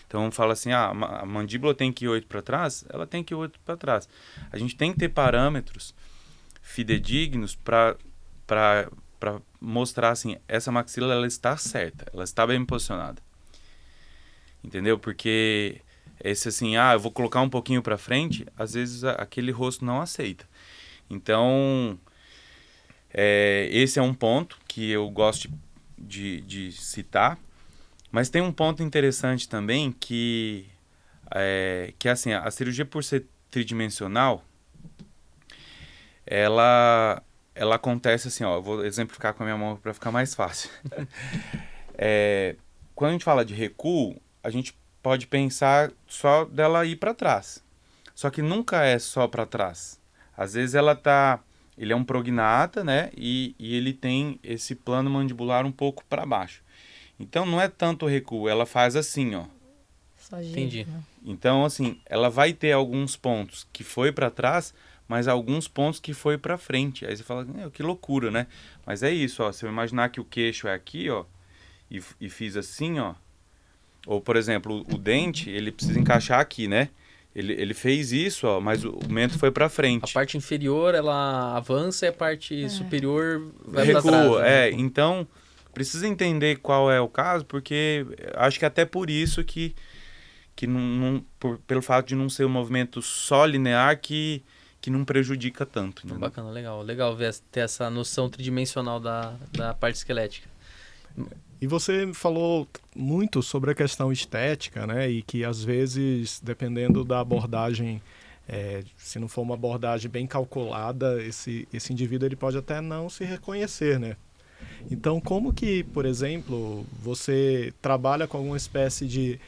Então fala assim, a mandíbula tem que ir 8 para trás, ela tem que ir 8 para trás. A gente tem que ter parâmetros fidedignos para mostrar assim, essa maxila ela está certa, ela está bem posicionada. Entendeu? Porque esse assim, eu vou colocar um pouquinho para frente, às vezes aquele rosto não aceita. Então, esse é um ponto que eu gosto de citar. Mas tem um ponto interessante também que assim, a cirurgia por ser tridimensional, ela acontece assim, eu vou exemplificar com a minha mão para ficar mais fácil. Quando a gente fala de recuo, a gente pode pensar só dela ir para trás. Só que nunca é só para trás. Às vezes ele é um prognata, né? E ele tem esse plano mandibular um pouco para baixo. Então não é tanto recuo, ela faz assim, ó. Só gira, Entendi. né? Então assim, ela vai ter alguns pontos que foi para trás, mas alguns pontos que foi para frente. Aí você fala, que loucura, né? Mas é isso, ó. Se eu imaginar que o queixo é aqui, ó, e fiz assim, ó. Ou por exemplo, o dente, ele precisa encaixar aqui, né? Ele fez isso, ó, mas o mento foi para frente. A parte inferior, ela avança e a parte superior vai para trás. Recua, Né? Então, precisa entender qual é o caso, porque acho que até por isso que pelo fato de não ser um movimento só linear que não prejudica tanto. Entendeu? Bacana, legal. Legal ter essa noção tridimensional da parte esquelética. E você falou muito sobre a questão estética, né? E que às vezes, dependendo da abordagem, se não for uma abordagem bem calculada, esse indivíduo ele pode até não se reconhecer, né? Então, como que, por exemplo, você trabalha com alguma espécie de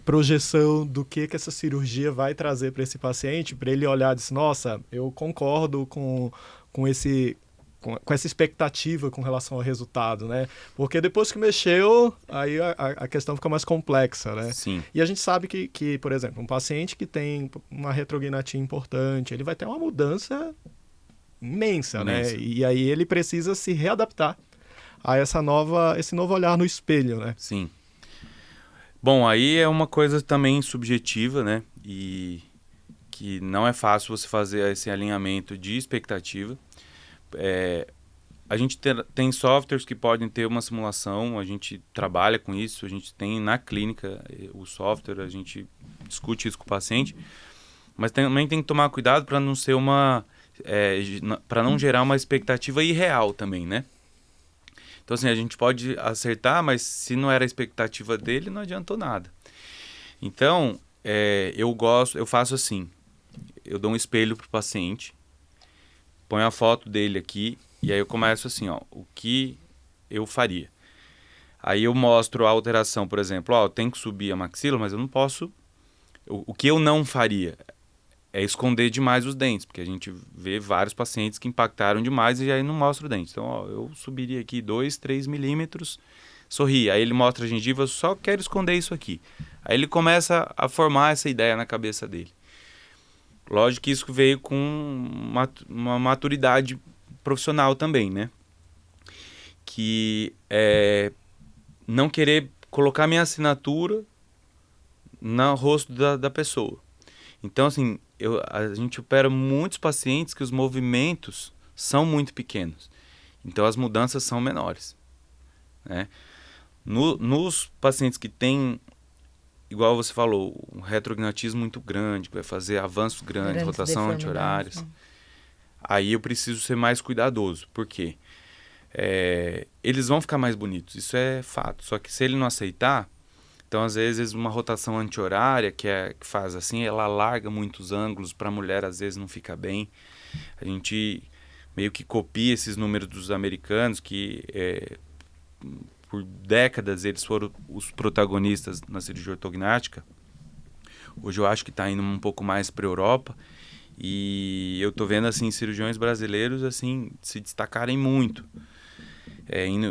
projeção do que essa cirurgia vai trazer para esse paciente, para ele olhar e dizer, nossa, eu concordo com essa expectativa com relação ao resultado, né? Porque depois que mexeu, aí a questão fica mais complexa, né? Sim. E a gente sabe que, por exemplo, um paciente que tem uma retrognatia importante, ele vai ter uma mudança imensa, né? E aí ele precisa se readaptar a esse novo olhar no espelho, né? Sim. Bom, aí é uma coisa também subjetiva, né? E que não é fácil você fazer esse alinhamento de expectativa. A gente tem softwares que podem ter uma simulação, a gente trabalha com isso, a gente tem na clínica o software, a gente discute isso com o paciente, mas também tem que tomar cuidado para não ser para não gerar uma expectativa irreal também, né? Então assim, a gente pode acertar, mas se não era a expectativa dele, não adiantou nada. Então, eu faço assim, eu dou um espelho pro paciente, ponho a foto dele aqui e aí eu começo assim, ó, o que eu faria. Aí eu mostro a alteração, por exemplo, eu tenho que subir a maxila, mas eu não posso... O que eu não faria é esconder demais os dentes, porque a gente vê vários pacientes que impactaram demais e aí não mostra o dente. Então, eu subiria aqui 2, 3 milímetros, sorri. Aí ele mostra a gengiva, eu só quero esconder isso aqui. Aí ele começa a formar essa ideia na cabeça dele. Lógico que isso veio com uma maturidade profissional também, né? Que é não querer colocar minha assinatura no rosto da pessoa. Então, assim, a gente opera muitos pacientes que os movimentos são muito pequenos. Então, as mudanças são menores, né? Nos pacientes que têm, igual você falou, um retrognatismo muito grande, que vai fazer avanços grandes, rotação anti-horários, aí eu preciso ser mais cuidadoso. Por quê? Eles vão ficar mais bonitos, isso é fato. Só que se ele não aceitar, Então, às vezes, uma rotação anti-horária, que faz assim, ela alarga muitos ângulos, para a mulher, às vezes, não fica bem. A gente meio que copia esses números dos americanos, que por décadas eles foram os protagonistas na cirurgia ortognática. Hoje eu acho que está indo um pouco mais para a Europa. E eu tô vendo, assim, cirurgiões brasileiros, assim, se destacarem muito.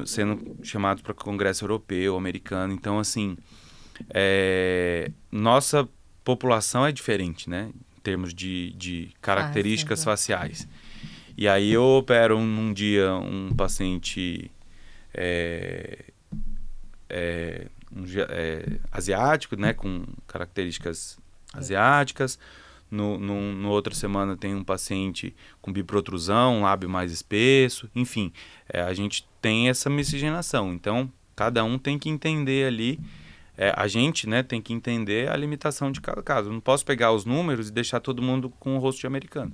Sendo chamados para o Congresso Europeu, Americano. Então, assim, nossa população é diferente, né? Em termos de características faciais. E aí eu opero num dia um paciente asiático, né? Com características asiáticas. No outra semana tem um paciente com biprotrusão, um lábio mais espesso, enfim, a gente tem essa miscigenação. Então, cada um tem que entender ali, a gente, né, tem que entender a limitação de cada caso. Eu não posso pegar os números e deixar todo mundo com o rosto de americano.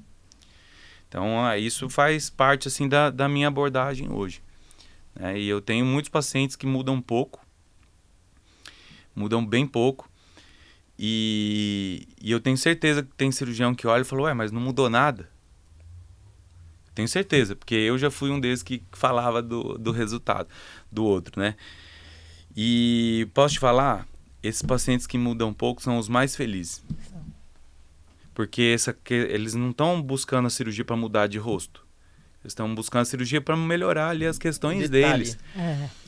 Então, isso faz parte, assim, da minha abordagem hoje. E eu tenho muitos pacientes que mudam bem pouco. E eu tenho certeza que tem cirurgião que olha e fala, mas não mudou nada? Tenho certeza, porque eu já fui um desses que falava do resultado do outro, né? E posso te falar, esses pacientes que mudam pouco são os mais felizes. Porque eles não estão buscando a cirurgia para mudar de rosto. Eles estão buscando a cirurgia para melhorar ali as questões deles.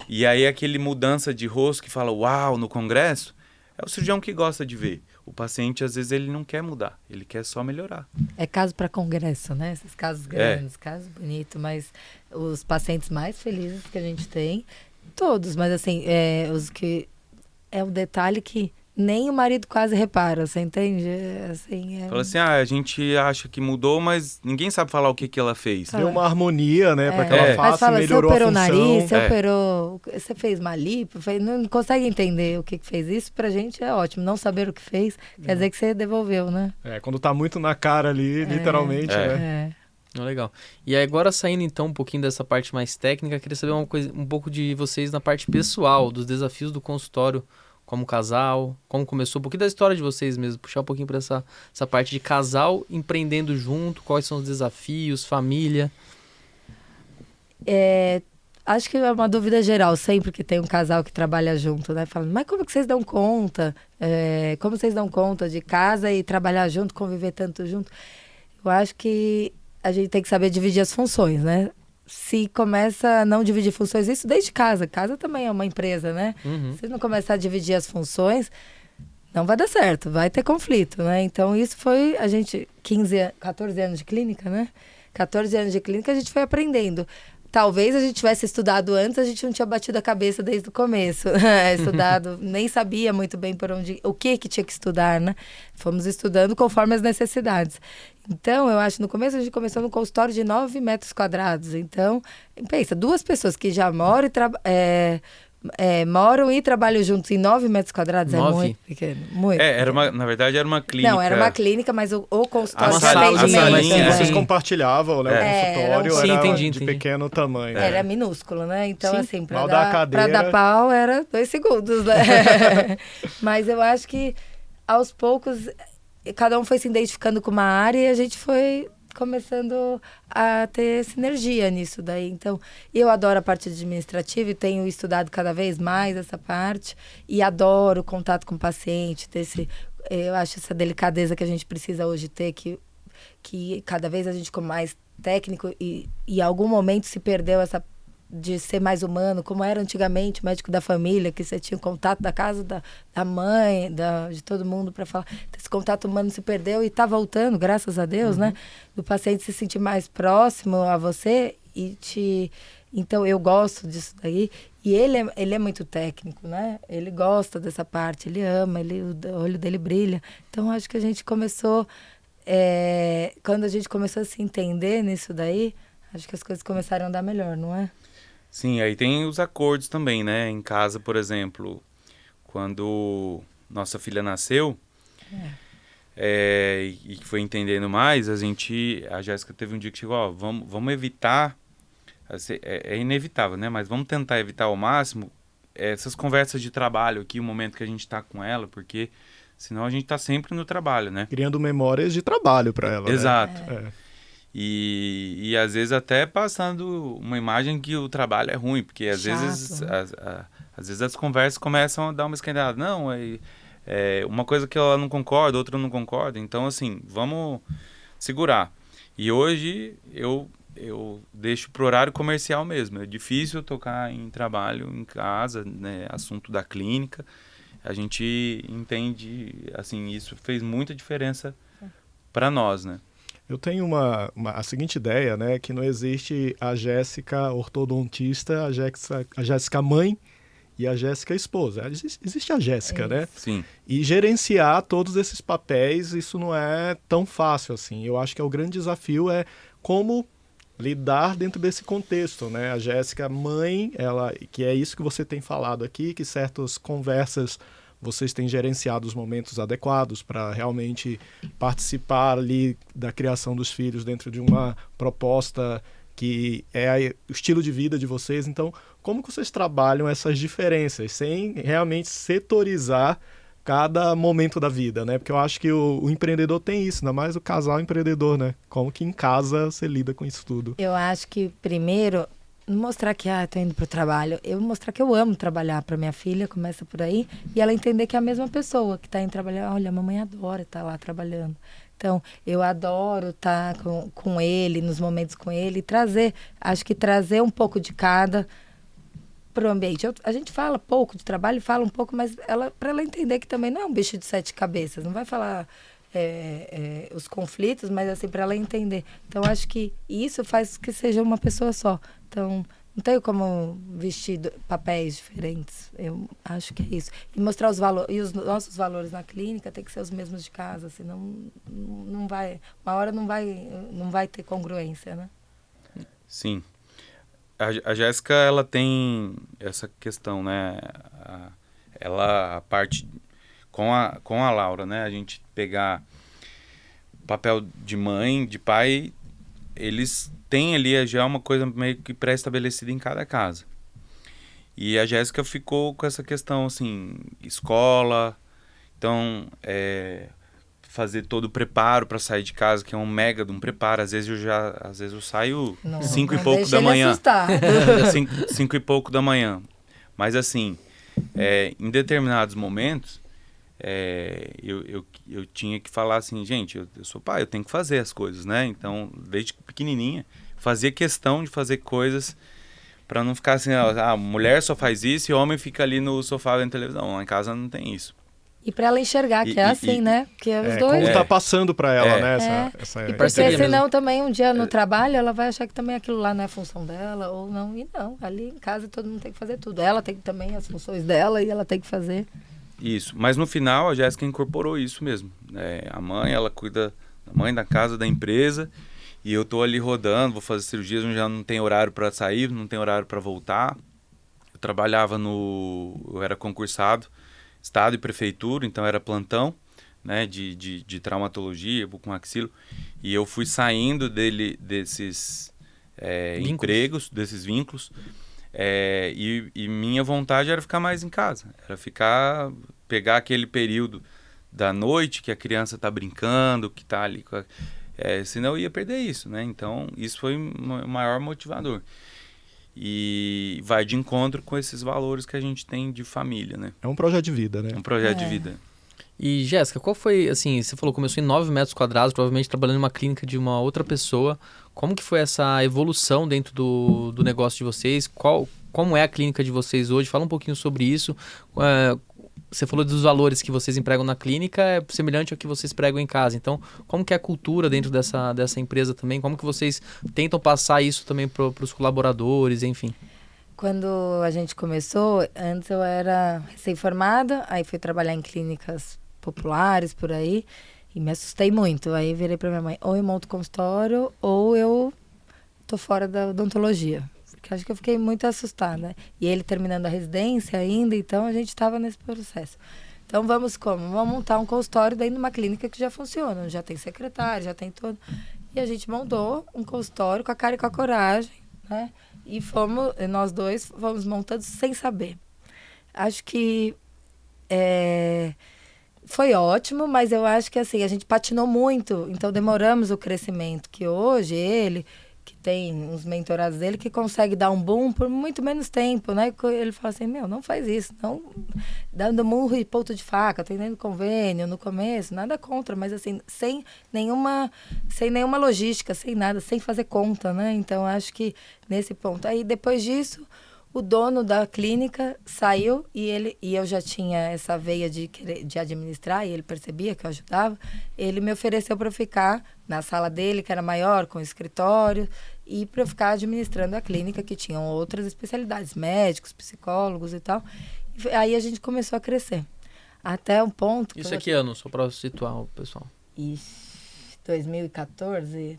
E aí aquele mudança de rosto que fala, uau, no congresso, é o cirurgião que gosta de ver. O paciente, às vezes, ele não quer mudar. Ele quer só melhorar. É caso para congresso, né? Esses casos grandes, casos bonitos. Mas os pacientes mais felizes que a gente tem, todos. Mas, assim, os que... É um detalhe que nem o marido quase repara, você entende? Assim, Fala assim, a gente acha que mudou, mas ninguém sabe falar o que ela fez. Deu uma harmonia, né, para aquela face, mas fala, melhorou a função. Você operou o nariz, você operou... Você fez uma lipo, não consegue entender o que fez. Isso pra gente é ótimo. Não saber o que fez, quer dizer que você devolveu, né? Quando tá muito na cara ali, literalmente, né? Legal. E aí, agora saindo então um pouquinho dessa parte mais técnica, queria saber um pouco de vocês na parte pessoal, dos desafios do consultório como casal, como começou, um pouquinho da história de vocês mesmo, puxar um pouquinho para essa parte de casal empreendendo junto, quais são os desafios, família. Acho que é uma dúvida geral, sempre que tem um casal que trabalha junto, né? Falando, mas como que vocês dão conta? Como vocês dão conta de casa e trabalhar junto, conviver tanto junto? Eu acho que a gente tem que saber dividir as funções, né? Se começa a não dividir funções, isso desde casa. Casa também é uma empresa, né? Se não começar a dividir as funções, não vai dar certo, vai ter conflito, né? Então, isso foi a gente, 14 anos de clínica, né? 14 anos de clínica, a gente foi aprendendo. Talvez a gente tivesse estudado antes, a gente não tinha batido a cabeça desde o começo. Estudado, nem sabia muito bem o que tinha que estudar, né? Fomos estudando conforme as necessidades. Então, eu acho, no começo a gente começou num consultório de 9 metros quadrados. Então, pensa, 2 pessoas que já moram e trabalham juntos em 9 metros quadrados 9? É muito pequeno. Muito pequeno. Na verdade, era uma clínica. Não, era uma clínica, mas o consultório de atendimento. Vocês compartilhavam, né? O consultório era de pequeno tamanho. Era minúsculo, né? Então, assim, pra dar pau era 2 segundos, né? Mas eu acho que, aos poucos, cada um foi se identificando com uma área e a gente foi começando a ter sinergia nisso daí. Então, eu adoro a parte administrativa e tenho estudado cada vez mais essa parte e adoro o contato com o paciente, eu acho essa delicadeza que a gente precisa hoje ter, que cada vez a gente como mais técnico e em algum momento se perdeu essa de ser mais humano, como era antigamente, o médico da família, que você tinha contato da casa da mãe, de todo mundo para falar. Esse contato humano se perdeu e está voltando, graças a Deus, né? Do paciente se sentir mais próximo a você Então, eu gosto disso daí. E ele é muito técnico, né? Ele gosta dessa parte, ele ama, o olho dele brilha. Então, acho que a gente começou... quando a gente começou a se entender nisso daí, acho que as coisas começaram a andar melhor, não é? Sim, aí tem os acordos também, né? Em casa, por exemplo, quando nossa filha nasceu, e foi entendendo mais, a Jéssica teve um dia que chegou, vamos evitar, é inevitável, né? Mas vamos tentar evitar ao máximo essas conversas de trabalho aqui, o momento que a gente está com ela, porque senão a gente está sempre no trabalho, né? Criando memórias de trabalho para ela. Exato. Né? E às vezes até passando uma imagem que o trabalho é ruim, porque às vezes as conversas começam a dar uma esquentada. Não, uma coisa que ela não concorda, outra não concorda. Então, assim, vamos segurar. E hoje eu deixo pro horário comercial mesmo. É difícil tocar em trabalho em casa, né? Assunto da clínica. A gente entende, assim, isso fez muita diferença para nós, né? Eu tenho a seguinte ideia, né? Que não existe a Jéssica ortodontista, a Jéssica mãe e a Jéssica esposa. Existe a Jéssica, né? Sim. E gerenciar todos esses papéis, isso não é tão fácil assim. Eu acho que o grande desafio é como lidar dentro desse contexto, né? A Jéssica mãe, que é isso que você tem falado aqui, que certas conversas vocês têm gerenciado os momentos adequados para realmente participar ali da criação dos filhos dentro de uma proposta que é o estilo de vida de vocês. Então, como que vocês trabalham essas diferenças sem realmente setorizar cada momento da vida, né? Porque eu acho que o empreendedor tem isso, ainda mais o casal empreendedor, né? Como que em casa você lida com isso tudo? Eu acho que primeiro não mostrar que tô indo pro trabalho, eu mostrar que eu amo trabalhar para minha filha, começa por aí, e ela entender que é a mesma pessoa que tá indo trabalhar. Olha, a mamãe adora estar lá trabalhando. Então, eu adoro estar com ele, nos momentos com ele, e acho que trazer um pouco de cada pro ambiente. A gente fala pouco de trabalho, fala um pouco, mas para ela entender que também não é um bicho de 7 cabeças, não vai falar os conflitos, mas assim, para ela entender. Então, acho que isso faz que seja uma pessoa só. Então, não tenho como vestir papéis diferentes. Eu acho que é isso. E mostrar os valores. E os nossos valores na clínica tem que ser os mesmos de casa, senão não vai. Uma hora não vai ter congruência, né? Sim. A Jéssica, ela tem essa questão, né? A parte com a Laura, né? A gente pegar o papel de mãe, de pai, eles têm ali já uma coisa meio que pré-estabelecida em cada casa. E a Jéssica ficou com essa questão, assim, escola, então, fazer todo o preparo para sair de casa, que é um mega de um preparo. Às vezes eu saio 5 e pouco da manhã. 5 e pouco da manhã. Mas assim, em determinados momentos, eu tinha que falar assim, gente, eu sou pai, eu tenho que fazer as coisas, né? Então, desde pequenininha, fazia questão de fazer coisas para não ficar assim, a mulher só faz isso e o homem fica ali no sofá vendo televisão. Lá em casa não tem isso. E para ela enxergar que é assim, né? Que é os dois. Como tá passando para ela, né? E porque senão também um dia no trabalho ela vai achar que também aquilo lá não é função dela ou não. E não, ali em casa todo mundo tem que fazer tudo. Ela tem também as funções dela e ela tem que fazer. Isso, mas no final a Jéssica incorporou isso mesmo. A mãe, ela cuida da mãe, da casa, da empresa. E eu tô ali rodando, vou fazer cirurgias onde já não tem horário para sair, não tem horário para voltar. Eu trabalhava eu era concursado, Estado e Prefeitura, então era plantão, né, de traumatologia, bucomaxilo. E eu fui saindo desses empregos, desses vínculos. E minha vontade era ficar mais em casa. Era pegar aquele período da noite que a criança está brincando, que está ali... senão eu ia perder isso, né? Então, isso foi o maior motivador. E vai de encontro com esses valores que a gente tem de família, né? É um projeto de vida, né? Um projeto de vida. E, Jéssica, qual foi, assim, você falou, começou em 9 metros quadrados, provavelmente trabalhando em uma clínica de uma outra pessoa. Como que foi essa evolução dentro do negócio de vocês? Como é a clínica de vocês hoje? Fala um pouquinho sobre isso. Você falou dos valores que vocês empregam na clínica, é semelhante ao que vocês pregam em casa. Então, como que é a cultura dentro dessa empresa também? Como que vocês tentam passar isso também para os colaboradores, enfim? Quando a gente começou, antes eu era recém-formada, aí fui trabalhar em clínicas populares por aí e me assustei muito. Aí virei para minha mãe, ou eu monto consultório ou eu tô fora da odontologia. Porque acho que eu fiquei muito assustada. E ele terminando a residência ainda, então a gente estava nesse processo. Então vamos montar um consultório dentro de uma clínica que já funciona, já tem secretário, já tem todo. E a gente montou um consultório com a cara e com a coragem, né? E nós dois fomos montando sem saber. acho que foi ótimo, mas eu acho que assim, a gente patinou muito, então demoramos o crescimento, que hoje ele, que tem uns mentorados dele, que consegue dar um boom por muito menos tempo, né? Ele fala assim, não faz isso, não dando murro e ponto de faca, atendendo convênio no começo, nada contra, mas assim, sem nenhuma logística, sem nada, sem fazer conta, né? Então, acho que nesse ponto. Aí, depois disso, o dono da clínica saiu e eu já tinha essa veia de administrar, e ele percebia que eu ajudava. Ele me ofereceu para eu ficar na sala dele, que era maior, com escritório, e para eu ficar administrando a clínica, que tinham outras especialidades, médicos, psicólogos e tal. E aí a gente começou a crescer. Até um ponto... Isso aqui ano, só para situar o pessoal. 2014?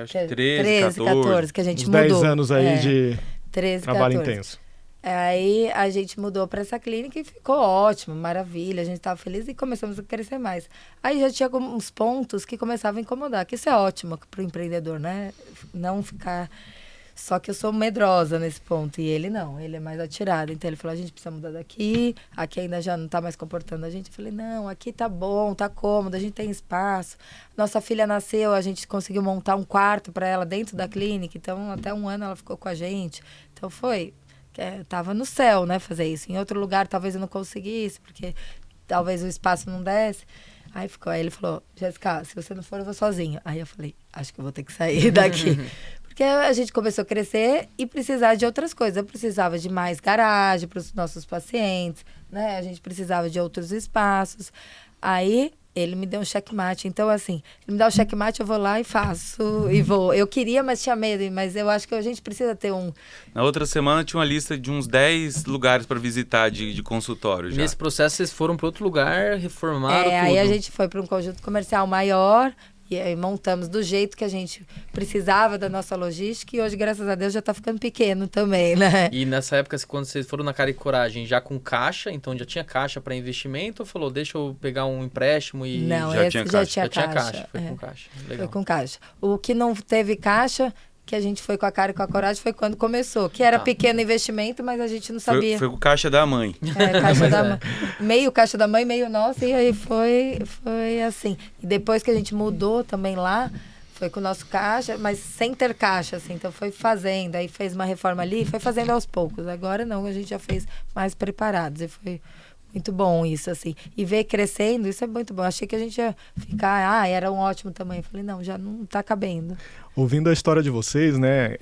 Acho que 13, 14, que a gente uns mudou. 10 anos aí de 13, trabalho 14. intenso. Aí a gente mudou para essa clínica e ficou ótimo, maravilha, a gente estava feliz e começamos a crescer mais. Aí já tinha alguns pontos que começavam a incomodar, que isso é ótimo para o empreendedor, né? Não ficar... Só que eu sou medrosa nesse ponto, e ele não, ele é mais atirado. Então ele falou, a gente precisa mudar daqui, aqui ainda já não está mais comportando a gente. Eu falei, não, aqui tá bom, tá cômodo, a gente tem espaço. Nossa filha nasceu, a gente conseguiu montar um quarto para ela dentro da clínica, então até 1 ano ela ficou com a gente. Então tava no céu, né, fazer isso. Em outro lugar talvez eu não conseguisse, porque talvez o espaço não desse. Aí ele falou, Jéssica, se você não for, eu vou sozinho. Aí eu falei, acho que eu vou ter que sair daqui. Porque a gente começou a crescer e precisar de outras coisas. Eu precisava de mais garagem para os nossos pacientes, né? A gente precisava de outros espaços. Aí ele me deu um checkmate. Então, assim, ele me dá um checkmate, eu vou lá e faço. E vou. Eu queria, mas tinha medo. Mas eu acho que a gente precisa ter um... Na outra semana tinha uma lista de uns 10 lugares para visitar de consultório já. Nesse processo vocês foram para outro lugar, reformaram tudo. Aí a gente foi para um conjunto comercial maior... E aí montamos do jeito que a gente precisava da nossa logística, e hoje, graças a Deus, já está ficando pequeno também, né? E nessa época, quando vocês foram na Cara e Coragem, já com caixa, então já tinha caixa para investimento, ou falou, deixa eu pegar um empréstimo e... Não, já esse tinha já caixa. tinha Já tinha caixa. caixa, foi com caixa. Legal. Foi com caixa. O que não teve caixa, que a gente foi com a Cara e com a Coragem, foi quando começou. Que era pequeno investimento, mas a gente não sabia. Foi com o caixa da mãe. Caixa da mãe. Meio caixa da mãe, meio nosso, e aí foi assim. E depois que a gente mudou também lá, foi com o nosso caixa, mas sem ter caixa, assim. Então foi fazendo, aí fez uma reforma ali, foi fazendo aos poucos. Agora não, a gente já fez mais preparados, e foi muito bom isso, assim. E ver crescendo, isso é muito bom. Achei que a gente ia ficar, era um ótimo tamanho. Falei, não, já não tá cabendo. Ouvindo a história de vocês, né,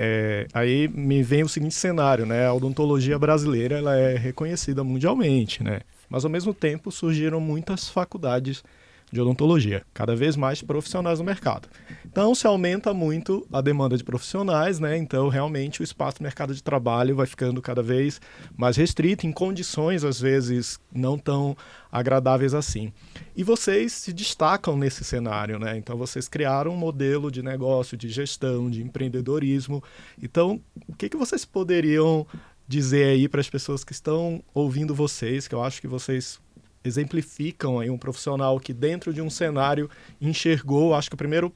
aí me vem o seguinte cenário, né, a odontologia brasileira, ela é reconhecida mundialmente, né, mas ao mesmo tempo surgiram muitas faculdades de odontologia, cada vez mais profissionais no mercado. Então se aumenta muito a demanda de profissionais, né? Então realmente o espaço do mercado de trabalho vai ficando cada vez mais restrito, em condições às vezes não tão agradáveis assim. E vocês se destacam nesse cenário, né? Então vocês criaram um modelo de negócio, de gestão, de empreendedorismo. Então o que vocês poderiam dizer aí para as pessoas que estão ouvindo vocês, que eu acho que vocês exemplificam aí um profissional que dentro de um cenário enxergou, acho que o primeiro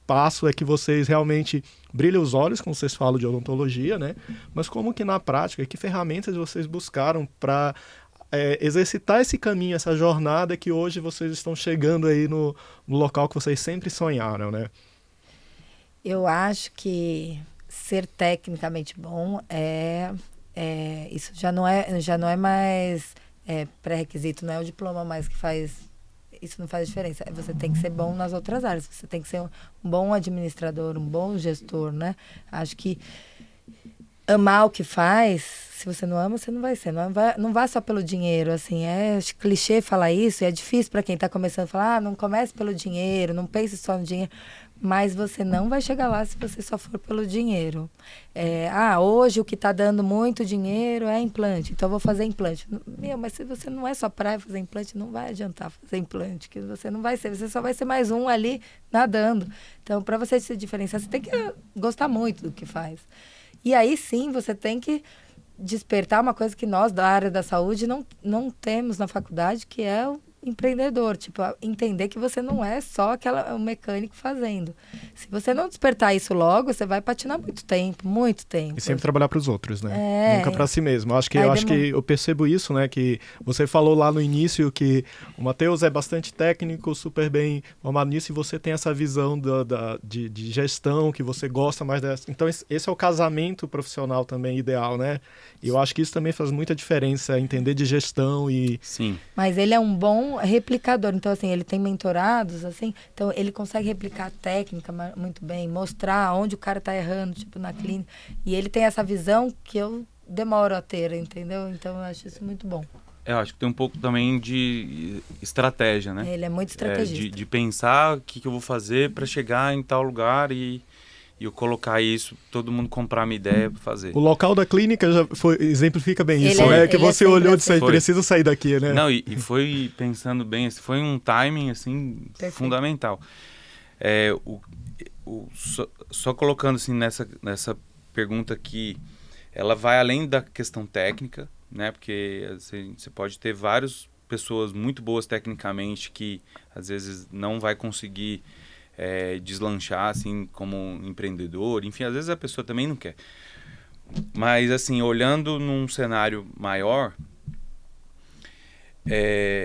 passo é que vocês realmente brilham os olhos quando vocês falam de odontologia, né? Mas como que na prática, que ferramentas vocês buscaram para exercitar esse caminho, essa jornada que hoje vocês estão chegando aí no local que vocês sempre sonharam, né? Eu acho que ser tecnicamente bom isso já não é mais pré-requisito, não é o diploma mais que faz. Isso não faz diferença. Você tem que ser bom nas outras áreas. Você tem que ser um bom administrador, um bom gestor, né? Acho que amar o que faz, se você não ama, você não vai ser. Não vá só pelo dinheiro, assim. É clichê falar isso, é difícil para quem está começando a falar, não comece pelo dinheiro, não pense só no dinheiro. Mas você não vai chegar lá se você só for pelo dinheiro. Hoje o que está dando muito dinheiro é implante, então eu vou fazer implante. Mas se você não é só para fazer implante, não vai adiantar fazer implante, que você não vai ser, você só vai ser mais um ali nadando. Então, para você se diferenciar, você tem que gostar muito do que faz. E aí sim, você tem que despertar uma coisa que nós, da área da saúde, não temos na faculdade, que é empreendedor, tipo, entender que você não é só um mecânico fazendo. Se você não despertar isso logo, você vai patinar muito tempo, muito tempo. E sempre trabalhar para os outros, né? Nunca para si mesmo. Eu acho que eu percebo isso, né? Que você falou lá no início que o Matheus é bastante técnico, super bem formado nisso, e você tem essa visão de gestão, que você gosta mais dessa. Então, esse é o casamento profissional também ideal, né? E eu acho que isso também faz muita diferença, entender de gestão e... Sim. Mas ele é um bom replicador. Então, assim, ele tem mentorados, assim, então ele consegue replicar a técnica muito bem, mostrar onde o cara tá errando, tipo, na clínica. E ele tem essa visão que eu demoro a ter, entendeu? Então, eu acho isso muito bom. Eu acho que tem um pouco também de estratégia, né? Ele é muito estrategista. De pensar o que eu vou fazer para chegar em tal lugar e eu colocar isso, todo mundo comprar a minha ideia para fazer. O local da clínica já exemplifica bem isso, né? Que você olhou e disse, preciso sair daqui, né? Não, e foi pensando bem, foi um timing, assim, perfeito, fundamental. Só colocando, assim, nessa pergunta que ela vai além da questão técnica, né? Porque assim, você pode ter várias pessoas muito boas tecnicamente que, às vezes, não vai conseguir... deslanchar assim como empreendedor, enfim, às vezes a pessoa também não quer. Mas assim, olhando num cenário maior,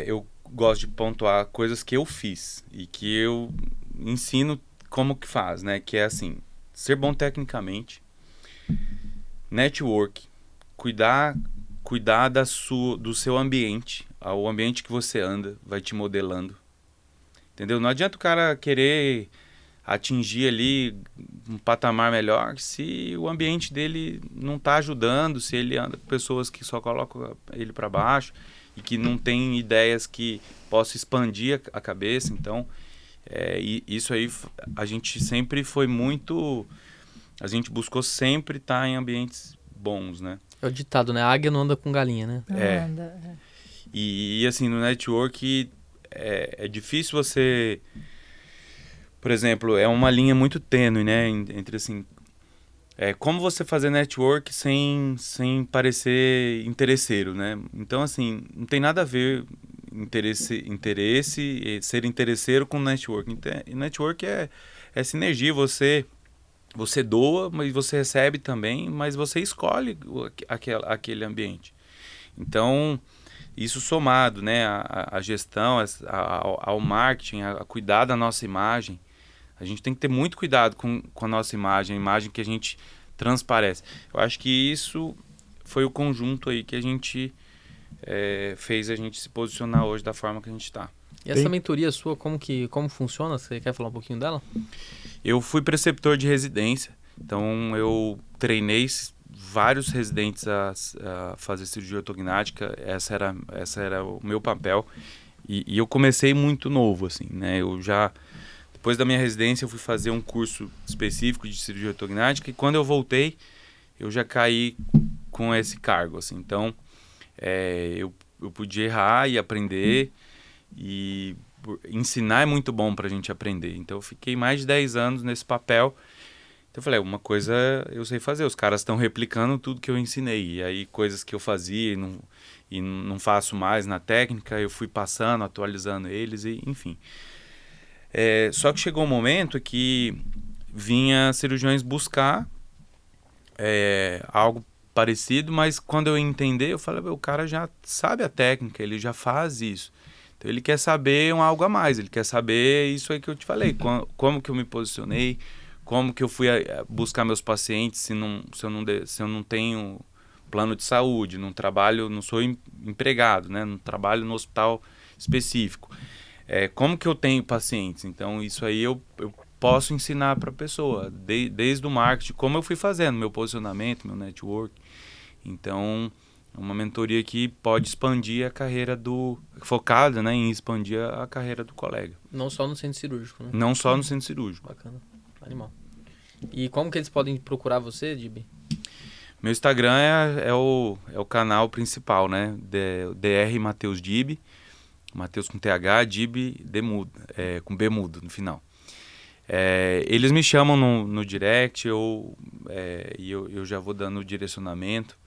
eu gosto de pontuar coisas que eu fiz e que eu ensino como que faz, né? Que é assim, ser bom tecnicamente, network, cuidar do seu ambiente, o ambiente que você anda vai te modelando. Entendeu? Não adianta o cara querer atingir ali um patamar melhor se o ambiente dele não está ajudando, se ele anda com pessoas que só colocam ele para baixo e que não tem ideias que possam expandir a cabeça. Então, isso aí a gente sempre foi muito... A gente buscou sempre estar em ambientes bons, né? É o ditado, né? A águia não anda com galinha, né? E assim, no network... É difícil você, por exemplo, é uma linha muito tênue, né, entre assim, como você fazer network sem parecer interesseiro, né? Então assim, não tem nada a ver interesse ser interesseiro com network. Network é sinergia, você doa, mas você recebe também, mas você escolhe aquele ambiente. Então, isso somado, né, a gestão, ao marketing, a cuidar da nossa imagem. A gente tem que ter muito cuidado com a nossa imagem, a imagem que a gente transparece. Eu acho que isso foi o conjunto aí que a gente fez a gente se posicionar hoje da forma que a gente está. E essa mentoria sua, como funciona? Você quer falar um pouquinho dela? Eu fui preceptor de residência, então eu treinei vários residentes a fazer cirurgia ortognática. Essa era o meu papel e eu comecei muito novo, assim, né? Depois da minha residência eu fui fazer um curso específico de cirurgia ortognática e quando eu voltei eu já caí com esse cargo, assim. Então eu podia errar e aprender, e ensinar é muito bom pra gente aprender. Então eu fiquei mais de 10 anos nesse papel. Então eu falei, uma coisa eu sei fazer, os caras estão replicando tudo que eu ensinei. E aí coisas que eu fazia e não faço mais na técnica, eu fui passando, atualizando eles, e enfim. Só que chegou um momento que vinha cirurgiões buscar algo parecido, mas quando eu entender, eu falei, o cara já sabe a técnica, ele já faz isso. Então ele quer saber algo a mais, ele quer saber isso aí que eu te falei, como que eu me posicionei, como que eu fui buscar meus pacientes se eu não tenho plano de saúde, não trabalho, não sou empregado, né? Não trabalho no hospital específico. Como que eu tenho pacientes? Então isso aí eu posso ensinar para a pessoa, desde o marketing, como eu fui fazendo, meu posicionamento, meu network. Então, é uma mentoria que pode expandir a carreira focada, né, em expandir a carreira do colega. Não só no centro cirúrgico, né? Não só no centro cirúrgico. Bacana, animal. E como que eles podem procurar você, Dib? Meu Instagram é o canal principal, né? DR Matheus Dib, Matheus com TH, Dib com B mudo no final. Eles me chamam no direct, e eu já vou dando o direcionamento.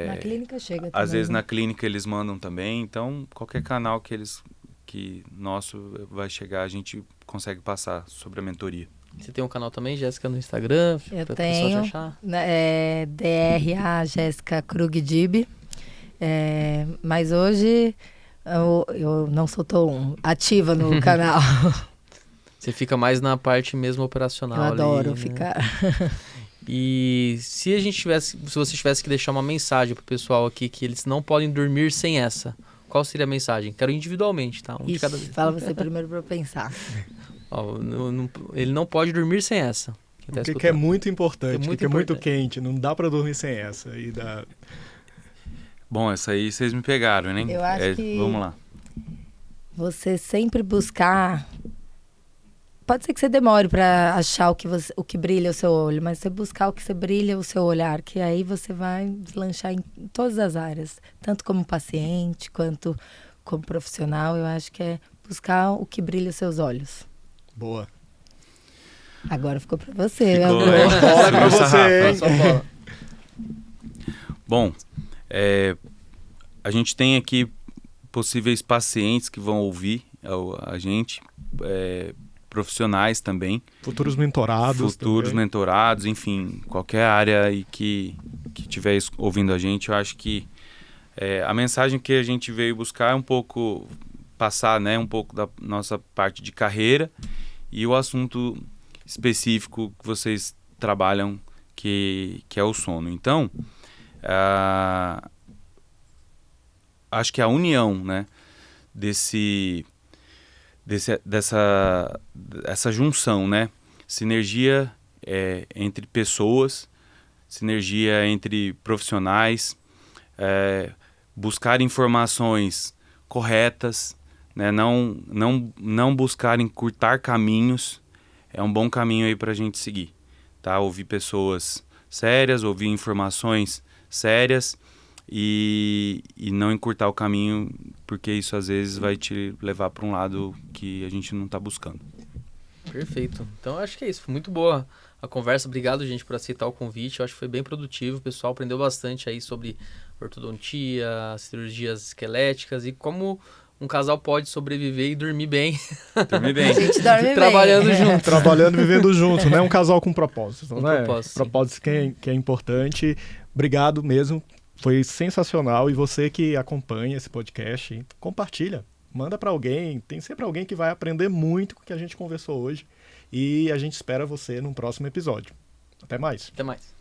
Na clínica chega também. Às vezes né? na clínica eles mandam também, então qualquer canal que nosso vai chegar, a gente consegue passar sobre a mentoria. Você tem um canal também, Jéssica, no Instagram? Eu pra pessoa te tenho, achar? DRA Jéssica Krug Dib. Mas hoje eu não sou tão ativa no canal. Você fica mais na parte mesmo operacional. Eu adoro ali, né? ficar. E se você tivesse que deixar uma mensagem pro pessoal aqui que eles não podem dormir sem essa, qual seria a mensagem? Quero individualmente, tá? De cada vez. Fala você primeiro para eu pensar. Ó, ele não pode dormir sem essa. Que é muito importante, muito que é muito quente, não dá para dormir sem essa. Bom, essa aí vocês me pegaram, né? Eu acho que vamos lá. Você sempre buscar. Pode ser que você demore para achar o que brilha o seu olho, mas você buscar o que você brilha o seu olhar, que aí você vai deslanchar em todas as áreas, tanto como paciente quanto como profissional. Eu acho que é buscar o que brilha os seus olhos. Boa. Agora ficou para você. Ficou, né? Bola pra você, hein? Só bola. Bom, a gente tem aqui possíveis pacientes que vão ouvir a gente, profissionais também. Futuros mentorados. Mentorados, enfim, qualquer área aí que estiver ouvindo a gente, eu acho que a mensagem que a gente veio buscar é um pouco passar, né, um pouco da nossa parte de carreira e o assunto específico que vocês trabalham, que é o sono. Então, acho que a união, né, dessa junção, né, sinergia entre pessoas, sinergia entre profissionais, buscar informações corretas, né, não buscar encurtar caminhos, é um bom caminho aí para a gente seguir, tá? Ouvir pessoas sérias, ouvir informações sérias e não encurtar o caminho, porque isso às vezes vai te levar para um lado que a gente não está buscando. Perfeito. Então acho que é isso. Foi muito boa a conversa. Obrigado, gente, por aceitar o convite. Eu acho que foi bem produtivo. O pessoal aprendeu bastante aí sobre ortodontia, cirurgias esqueléticas e como um casal pode sobreviver e dormir bem. Dormir bem. A gente dorme Trabalhando bem. junto. Trabalhando, vivendo junto, né? Um casal com propósito, né? Propósito, sim. Propósito que é importante. Obrigado mesmo. Foi sensacional. E você que acompanha esse podcast, compartilha. Manda para alguém. Tem sempre alguém que vai aprender muito com o que a gente conversou hoje. E a gente espera você no próximo episódio. Até mais. Até mais.